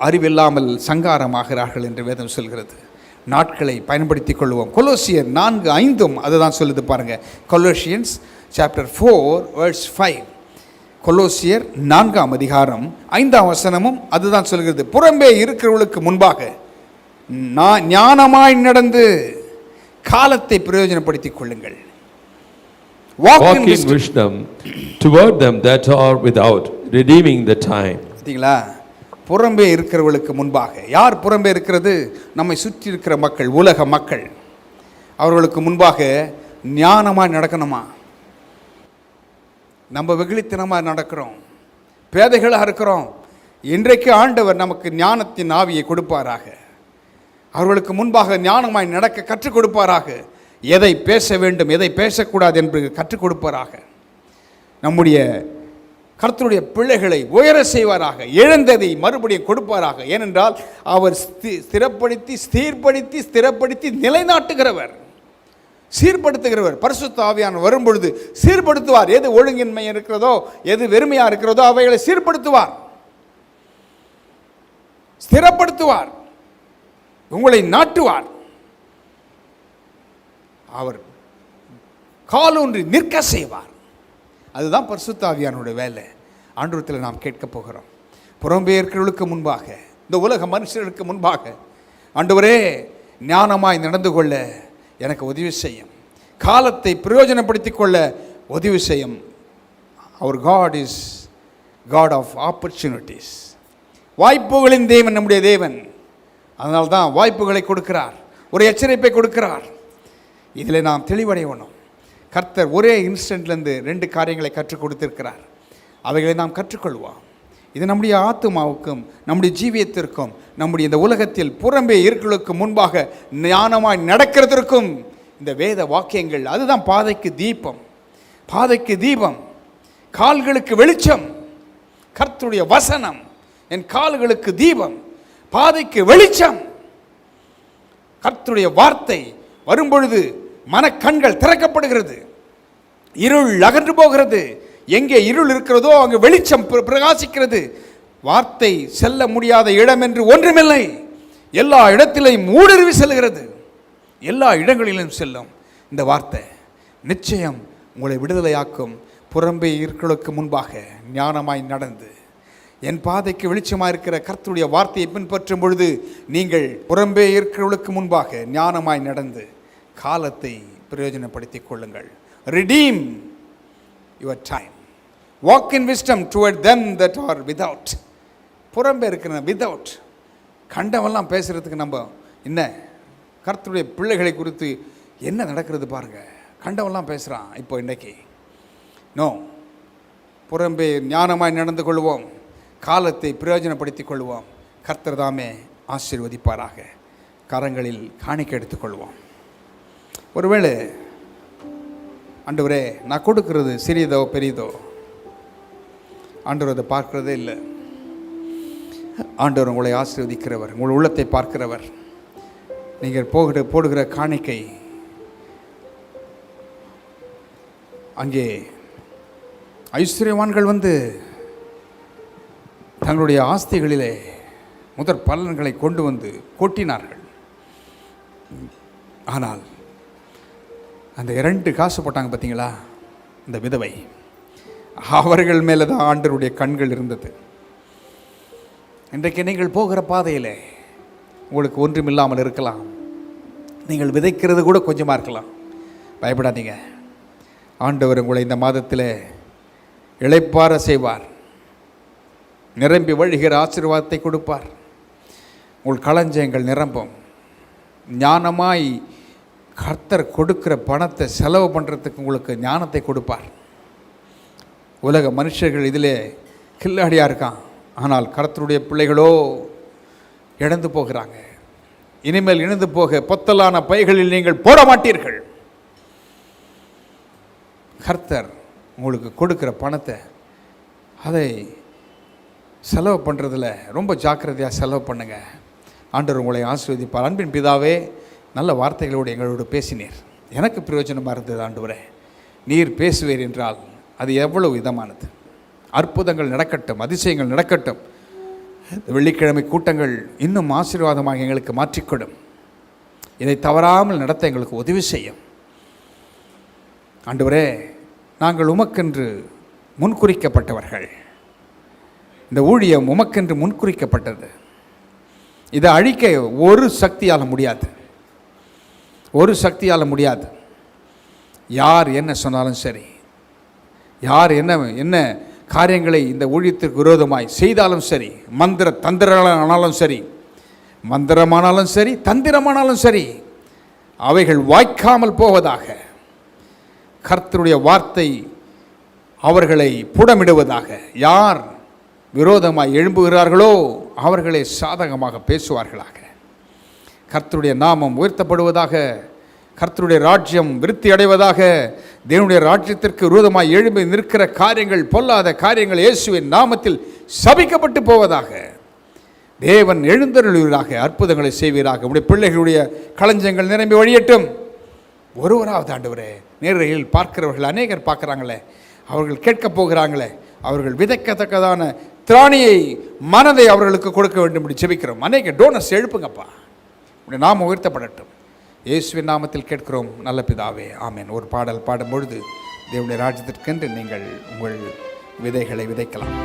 S1: அறிவில்லாமல் சங்காரமாகிறார்கள் என்று வேதம் சொல்கிறது. நாட்களை பயன்படுத்தி கொள்வோம். கொலோசியர் 4:5 அதுதான் சொல்லுது பாருங்க. Colossians chapter 4:5. கொலோசியர் 4ஆம் அதிகாரம் 5ஆம் வசனமும் அதுதான் சொல்கிறது. புறம்பே இருக்கிறவர்களுக்கு முன்பாக ஞானமாய் நடந்து காலத்தை பிரயோஜனப்படுத்திக் கொள்ளுங்கள்.
S2: Walk in wisdom toward them that are without, redeeming the time.
S1: பார்த்தீங்களா? புறம்பே இருக்கிறவர்களுக்கு முன்பாக. யார் புறம்பே இருக்கிறது? நம்மை சுற்றி இருக்கிற மக்கள், உலக மக்கள். அவர்களுக்கு முன்பாக ஞானமாக நடக்கணுமா? நம்ம வெகுளித்தனமாக நடக்கிறோம், பேதைகளாக இருக்கிறோம். இன்றைக்கு ஆண்டவர் நமக்கு ஞானத்தின் ஆவியை கொடுப்பாராக. அவர்களுக்கு முன்பாக ஞானமாய் நடக்க கற்றுக் கொடுப்பாராக. எதை பேச வேண்டும், எதை பேசக்கூடாது என்று கற்றுக் கொடுப்பாராக. நம்முடைய கர்த்தருடைய பிள்ளைகளை உயர செய்வாராக. இழந்ததை மறுபடியும் கொடுப்பாராக. ஏனென்றால் அவர் ஸ்திரப்படுத்தி நிலைநாட்டுகிறவர், சீர்படுத்துகிறவர். பரிசுத்த ஆவியானவர் வரும்பொழுது சீர்படுத்துவார். எது ஒழுங்கின்மை இருக்கிறதோ, எது வெறுமையாக இருக்கிறதோ அவைகளை சீர்படுத்துவார், ஸ்திரப்படுத்துவார், உங்களை நாட்டுவார். அவர் காலூன்றி நிற்க செய்வார். அதுதான் பரிசுத்த ஆவியானுடைய வேலை. ஆண்டவரத்தில் நாம் கேட்க போகிறோம். புறம்பே இருக்கிறவர்களுக்கு முன்பாக, இந்த உலக மனுஷர்களுக்கு முன்பாக, ஆண்டவரே ஞானமாய் நடந்து கொள்ள எனக்கு உதவி செய்யும், காலத்தை பிரயோஜனப்படுத்திக் கொள்ள உதவி செய்யும். அவர் God is God of opportunities. வாய்ப்புகளின் தேவன் நம்முடைய தேவன். அதனால்தான் வாய்ப்புகளை கொடுக்கிறார், ஒரு எச்சரிப்பை கொடுக்கிறார். இதில் நாம் தெளிவடையணும். கர்த்தர் ஒரே இன்ஸ்டன்ட்லேருந்து 2 காரியங்களை கற்றுக் கொடுத்திருக்கிறார். அவைகளை நாம் கற்றுக்கொள்வோம். இது நம்முடைய ஆத்துமாவுக்கும் நம்முடைய ஜீவியத்திற்கும் நம்முடைய இந்த உலகத்தில் புறம்பே இருக்கிறவர்களுக்கு முன்பாக ஞானமாய் நடக்கிறதற்கும் இந்த வேத வாக்கியங்கள் அதுதான் பாதைக்கு தீபம், பாதைக்கு தீபம், கால்களுக்கு வெளிச்சம். கர்த்தருடைய வசனம் என் கால்களுக்கு தீபம், பாதைக்கு வெளிச்சம். கர்த்தருடைய வார்த்தை வரும்பொழுது மனக்கண்கள் திறக்கப்படுகிறது, இருள் அகன்று போகிறது. எங்கே இருள் இருக்கிறதோ அங்கே வெளிச்சம் பிரகாசிக்கிறது. வார்த்தை செல்ல முடியாத இடம் என்று ஒன்றுமில்லை. எல்லா இடத்திலையும் ஊடுருவி செல்கிறது, எல்லா இடங்களிலும் செல்லும். இந்த வார்த்தை நிச்சயம் உங்களை விடுதலையாக்கும். புறம்பே இருக்கிறவர்களுக்கு முன்பாக ஞானமாய் நடந்து என் பாதைக்கு வெளிச்சமாக இருக்கிற கர்த்தருடைய வார்த்தையை பின்பற்றும் பொழுது நீங்கள் புறம்பே இருக்கிறவர்களுக்கு முன்பாக ஞானமாய் நடந்து காலத்தை பிரயோஜனப்படுத்திக் கொள்ளுங்கள். redeem your time. walk in wisdom toward them that are without. புறம்பே இருக்கிற without கண்டவெல்லாம் பேசுகிறதுக்கு நம்ம என்ன, கர்த்தருடைய பிள்ளைகளை குறித்து என்ன நடக்கிறது பாருங்க. கண்டவெல்லாம் பேசுகிறான் இப்போ இன்றைக்கு. நோ, புறம்பே ஞானமாய் நடந்து கொள்வோம், காலத்தை பிரயோஜனப்படுத்திக் கொள்வோம். கர்த்தர் தாமே ஆசீர்வதிப்பாராக. கரங்களில் காணிக்கை எடுத்துக்கொள்வோம். ஒருவேளை ஆண்டவரே நான் கொடுக்கிறது சிறியதோ பெரியதோ, ஆண்டவர் அதை பார்க்கிறதே இல்லை. ஆண்டவர் உங்களை ஆசீர்வதிக்கிறவர், உங்கள் உள்ளத்தை பார்க்கிறவர். நீங்கள் போடுகிற காணிக்கை அங்கே ஐஸ்வர்யவான்கள் வந்து தங்களுடைய ஆஸ்திகளிலே முதற் பலன்களை கொண்டு வந்து கொட்டினார்கள். ஆனால் அந்த 2 காசு போட்டாங்க பார்த்தீங்களா, அந்த விதவை, அவர்கள் மேலே தான் ஆண்டவருடைய கண்கள் இருந்தது. இன்றைக்கு நீங்கள் போகிற பாதையில் உங்களுக்கு ஒன்றுமில்லாமல் இருக்கலாம், நீங்கள் விதைக்கிறது கூட கொஞ்சமாக இருக்கலாம். பயப்படாதீங்க. ஆண்டவர் உங்களை இந்த மாதத்தில் இளைப்பாற செய்வார். நிரம்பி வழிகிற ஆசீர்வாதத்தை கொடுப்பார். உங்கள் களஞ்சியங்கள் நிரம்பும். ஞானமாய் கர்த்தர் கொடுக்கிற பணத்தை செலவு பண்ணுறதுக்கு உங்களுக்கு ஞானத்தை கொடுப்பார். உலக மனுஷர்கள் இதிலே கில்லாடியாக இருக்கான், ஆனால் கர்த்தருடைய பிள்ளைகளோ இழந்து போகிறாங்க. இனிமேல் இழந்து போக பொத்தலான பைகளில் நீங்கள் போட மாட்டீர்கள். கர்த்தர் உங்களுக்கு கொடுக்குற பணத்தை அதை செலவு பண்ணுறதில் ரொம்ப ஜாக்கிரதையாக செலவு பண்ணுங்க. ஆண்டவர் உங்களை ஆசீர்வதிப்பார். அன்பின் பிதாவே, நல்ல வார்த்தைகளோடு எங்களோடு பேசினீர். எனக்கு பிரயோஜனமாக இருந்தது ஆண்டவரே. நீர் பேசுவீர் என்றால் அது எவ்வளவு இதமானது. அற்புதங்கள் நடக்கட்டும், அதிசயங்கள் நடக்கட்டும். வெள்ளிக்கிழமை கூட்டங்கள் இன்னும் ஆசீர்வாதமாக எங்களுக்கு மாற்றிக்கொடும். இதை தவறாமல் நடத்த எங்களுக்கு உதவி செய்யும் ஆண்டவரே. நாங்கள் உமக்கென்று முன்குறிக்கப்பட்டவர்கள். இந்த ஊழியம் உமக்கென்று முன்குறிக்கப்பட்டது. இதை அழிக்க ஒரு சக்தியால் முடியாது, ஒரு சக்தியால் முடியாது. யார் என்ன சொன்னாலும் சரி, யார் என்ன காரியங்களை இந்த ஊழியத்திற்கு விரோதமாய் செய்தாலும் சரி, தந்திரமானாலும் சரி, மந்திரமானாலும் சரி, தந்திரமானாலும் சரி, அவைகள் வாய்க்காமல் போவதாக. கர்த்தருடைய வார்த்தை அவர்களை புடமிடுவதாக. யார் விரோதமாய் எழும்புகிறார்களோ அவர்களை சாதகமாக பேசுவார்களாக. கர்த்தருடைய நாமம் உயர்த்தப்படுவதாக. கர்த்தருடைய ராஜ்யம் விருத்தி அடைவதாக. தேவனுடைய ராஜ்யத்திற்கு விரோதமாய் எழும்பி நிற்கிற காரியங்கள், பொல்லாத காரியங்கள் இயேசுவின் நாமத்தில் சபிக்கப்பட்டு போவதாக. தேவன் எழுந்தருளுவீராக, அற்புதங்களை செய்வீராக. உடைய பிள்ளைகளுடைய களஞ்சங்கள் நிரம்பி வழியட்டும். ஒருவராவது ஆண்டவரே, நேரில் பார்க்கிறவர்கள் அநேகர் பார்க்குறாங்களே, அவர்கள் கேட்கப் போகிறாங்களே, அவர்கள் விதைக்கத்தக்கதான திராணியை, மனதை அவர்களுக்கு கொடுக்க வேண்டும் என்று ஜெபிக்கிறோம். அநேக டோனர்ஸ் எழுப்புங்கப்பா. உடைய நாமம் உயர்த்தப்படட்டும். இயேசுவின் நாமத்தில் கேட்கிறோம் நல்ல பிதாவே, ஆமென். ஒரு பாடல் பாடும்பொழுது தேவனுடைய ராஜ்யத்திற்கென்று நீங்கள் உங்கள் விதைகளை விதைக்கலாம்.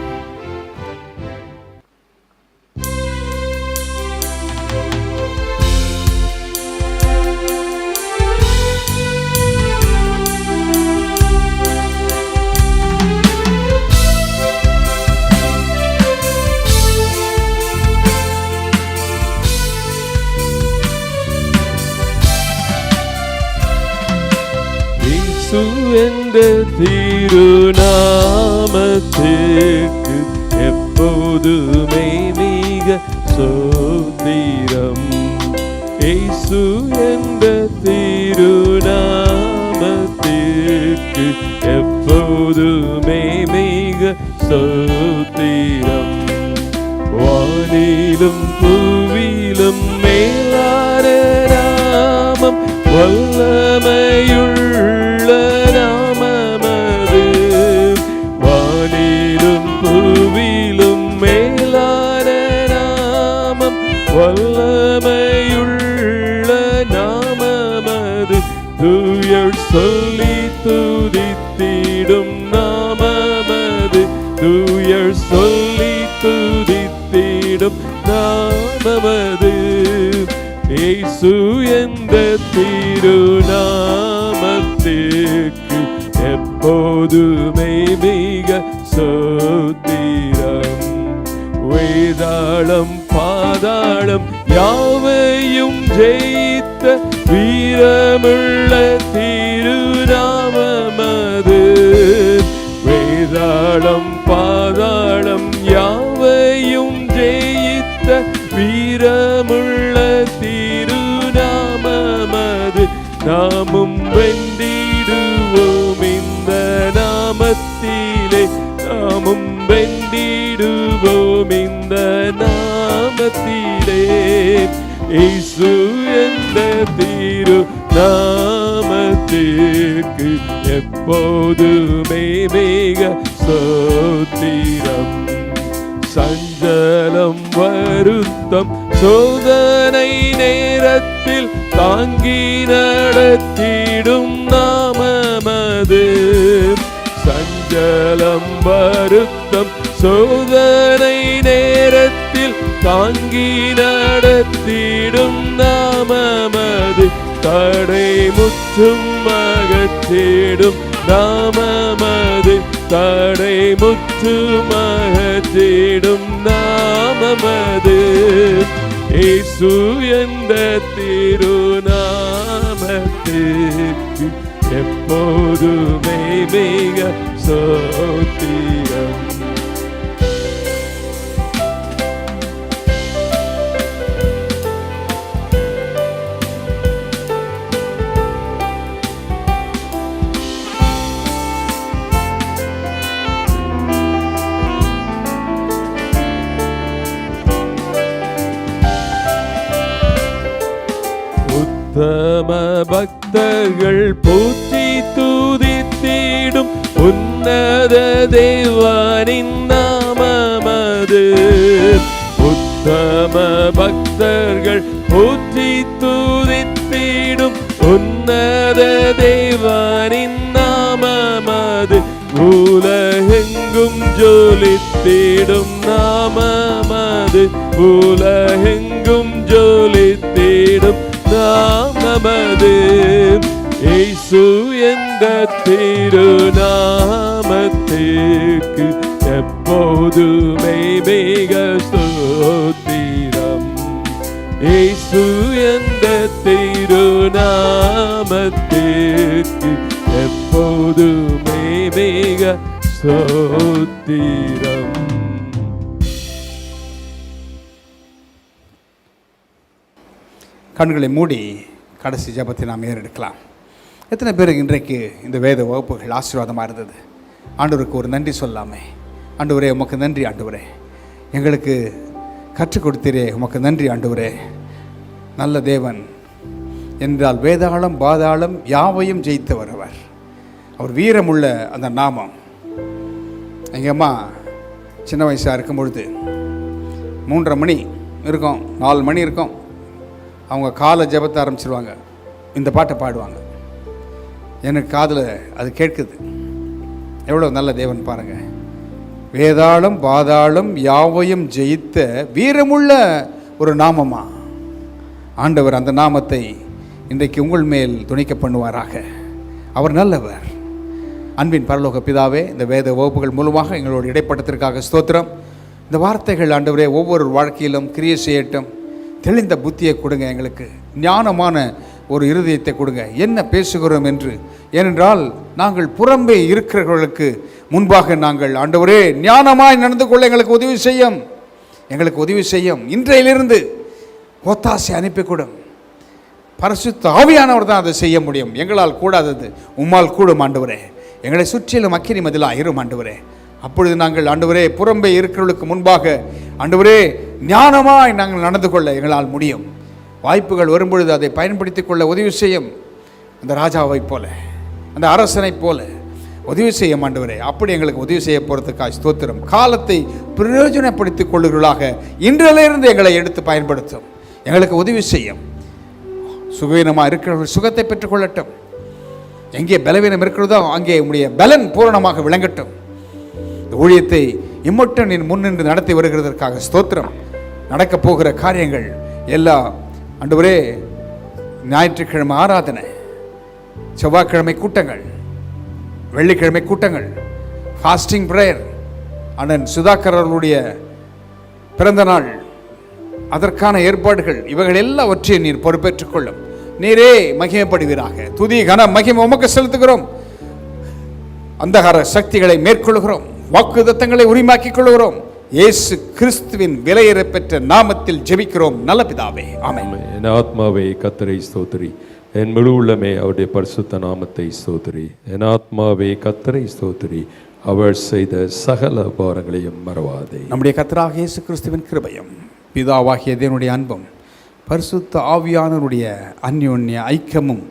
S2: என்ற திருநாமத்திற்கு எப்போதுமே மிக சோத்திரம். இயேசு என்ற திருநாமத்திற்கு எப்போதுமே மிக சோத்திரம். வானிலும் பூவிலும் மேலான நாமம், வல்லமையுள்ள நாமமது. வானிலும் பூவிலும் மேலான நாமம், வல்லமையுள்ள நாமமது. தூயர் சொல்லி துதித்திடும் நாமமது. தூயர் சொல்லி துதித்திடும் நாமமது. இயேசு என்ற திருநாமத்திற்கு எப்போதுமே மிக சோத்திரம். வேதாளம் பாதாளம் யாவையும் ஜெயித்த வீரமுள்ள திருநாமமது. வேதாளம் பாதாளம் யாவையும் ஜெயித்த வீரமுள்ள திருநாமமது. நாமும் வென்றிடுவோம் இந்த நாமத்திலே. நாமும் வென்றிடுவோம் இந்த நாமத்திலே. இயேசு என்ற திருநாமத்திற்கு எப்போதுமே மிக சோத்திரம். சஞ்சலம் வருத்தம் சோதனை நேரத்தில் தாங்கி நடத்திடும் நாமமது. சஞ்சலம் வருத்தம் சோதனை நேரத்தில் தாங்கி நடத்திடும் நாமமது. தடை முற்றும் அகற்றிடும் நாமமது. தடை முற்றுமாக தேடும் நாமமது. இயேசு என்ற திருநாமத்திற்கு எப்போதுமே மிக ஸ்தோத்திரம். உத்தம பக்தர்கள் போற்றி துதித்திடும் உன்னத தேவனின் நாமமது. உத்தம பக்தர்கள் போற்றி துதித்திடும் உன்னத தேவனின் நாமமது. உலகெங்கும் ஜொலித்திடும் நாமமது. உலகெங்கும் ஜொலித்திடும் நாமமது. இயேசு என்ற திருநாமத்திற்கு எப்போதுமே மிக ஸ்தோத்திரம். இயேசு என்ற திருநாமத்திற்கு எப்போதுமே மிக ஸ்தோத்திரம்.
S1: கண்களை மூடி கடைசி ஜெபத்தை நாம் ஏறெடுக்கலாம். எத்தனை பேருக்கு இன்றைக்கு இந்த வேத வகுப்புகள் ஆசீர்வாதமாக இருந்தது? ஆண்டவருக்கு ஒரு நன்றி சொல்லாமே. ஆண்டவரே உமக்கு நன்றி ஆண்டவரே, எங்களுக்கு கற்றுக் கொடுத்தீரே உமக்கு நன்றி ஆண்டவரே. நல்ல தேவன் என்றால் வேதாளம் பாதாளம் யாவையும் ஜெயித்தவர் அவர். அவர் வீரமுள்ள அந்த நாமம். எங்கள் அம்மா சின்ன வயசாக இருக்கும் பொழுது 3:30 மணி இருக்கும், 4 மணி இருக்கும், அவங்க காலை ஜெபத்தை ஆரம்பிச்சிருவாங்க, இந்த பாட்டை பாடுவாங்க. எனக்கு காதில் அது கேட்குது. எவ்வளோ நல்ல தேவன் பாருங்கள். வேதாளம் பாதாளம் யாவையும் ஜெயித்த வீரமுள்ள ஒரு நாமமா ஆண்டவர். அந்த நாமத்தை இன்றைக்கு உங்கள் மேல் துணிக்க பண்ணுவாராக. அவர் நல்லவர். அன்பின் பரலோக பிதாவே, இந்த வேத வகுப்புகள் மூலமாக எங்களோட இடைப்பட்டத்திற்காக ஸ்தோத்திரம். இந்த வார்த்தைகள் ஆண்டவரே ஒவ்வொரு வாழ்க்கையிலும் கிரியை செய்யட்டும். தெளிந்த புத்தியை கொடுங்க, எங்களுக்கு ஞானமான ஒரு இருதயத்தை கொடுங்க, என்ன பேசுகிறோம் என்று. ஏனென்றால் நாங்கள் புறம்பே இருக்கிறவர்களுக்கு முன்பாக நாங்கள் ஆண்டவரே ஞானமாய் நடந்து கொள்ள எங்களுக்கு உதவி செய்யும், எங்களுக்கு உதவி செய்யும். இன்றையிலிருந்து ஒத்தாசை அனுப்பிக்கூடும். பரிசுத்த ஆவியானவர் தான் அதை செய்ய முடியும். எங்களால் கூடாதது உம்மால் கூடும் ஆண்டவரே. எங்களை சுற்றிலும் அக்கினி மதிலாக இரும் ஆண்டவரே. அப்பொழுது நாங்கள் ஆண்டவரே புறம்பே இருக்கிறவர்களுக்கு முன்பாக ஆண்டவரே ஞானமாய் நாங்கள் நடந்து கொள்ள எங்களால் முடியும். வாய்ப்புகள் வரும்பொழுது அதை பயன்படுத்திக் கொள்ள உதவி செய்யும். அந்த ராஜாவை போல, அந்த அரசனை போல உதவி செய்ய ஆண்டவரே. அப்படி எங்களுக்கு உதவி செய்ய போகிறதுக்காக ஸ்தோத்திரம். காலத்தை பிரயோஜனப்படுத்திக் கொள்ளுகளாக இன்றிலிருந்து எங்களை எடுத்து பயன்படுத்தும். எங்களுக்கு உதவி செய்யும். சுகவீனமாக இருக்கிறவர்கள் சுகத்தை பெற்றுக்கொள்ளட்டும். எங்கே பலவீனம் இருக்கிறதோ அங்கே உடைய பலன் பூரணமாக விளங்கட்டும். இந்த ஊழியத்தை இம்மட்டும் நீ முன்னின்று நடத்தி வருகிறதற்காக ஸ்தோத்திரம். நடக்கப் போகிற காரியங்கள் எல்லாம் ஆண்டவரே, ஞாயிற்றுக்கிழமை ஆராதனை, செவ்வாய்க்கிழமை கூட்டங்கள், வெள்ளிக்கிழமை கூட்டங்கள், ஃபாஸ்டிங் பிரேயர், அண்ணன் சுதாகர் அவர்களுடைய பிறந்த நாள், அதற்கான ஏற்பாடுகள், இவைகள் எல்லாவற்றையும் நீர் பொறுப்பேற்றுக் கொள்ளும். நீரே மகிமைப்படுவீராக. துதி கன மகிமை உமக்கு செலுத்துகிறோம். அந்தகார சக்திகளை மேற்கொள்கிறோம். வாக்குத்தத்தங்களை உரிமாக்கிக் கொள்கிறோம். இயேசு கிறிஸ்துவின் விலையேற பெற்ற நாமத்தில் ஜெபிக்கிறோம் நல்ல பிதாவே, ஆமென்.
S2: என் ஆத்மாவே கர்த்தரை ஸ்தோத்திரி, என் முழு உள்ளமே அவருடைய பரிசுத்த நாமத்தை ஸ்தோத்திரி. என் ஆத்மாவே கர்த்தரை ஸ்தோத்திரி, அவர் செய்த சகல உபகாரங்களையும் மறவாதே.
S1: நம்முடைய கர்த்தராகிய இயேசு கிறிஸ்துவின் கிருபையும் பிதாவாகிய தேவனுடைய அன்பும் பரிசுத்த ஆவியானவருடைய அந்யோன்ய ஐக்கியமும்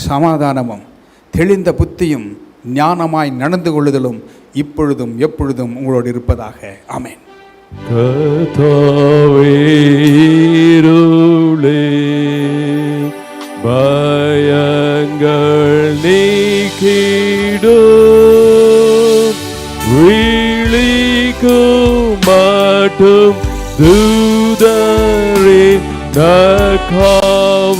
S1: சமாதானமும் தெளிந்த புத்தியும் ஞானமாய் நடந்து கொள்ளுதலும் இப்பொழுதும் எப்பொழுதும் உங்களோடு இருப்பதாக, ஆமென்.
S2: பயங்கள் நீக்கிடும் விழிக்கும் மட்டும் தூதரே காவலிந்திடும்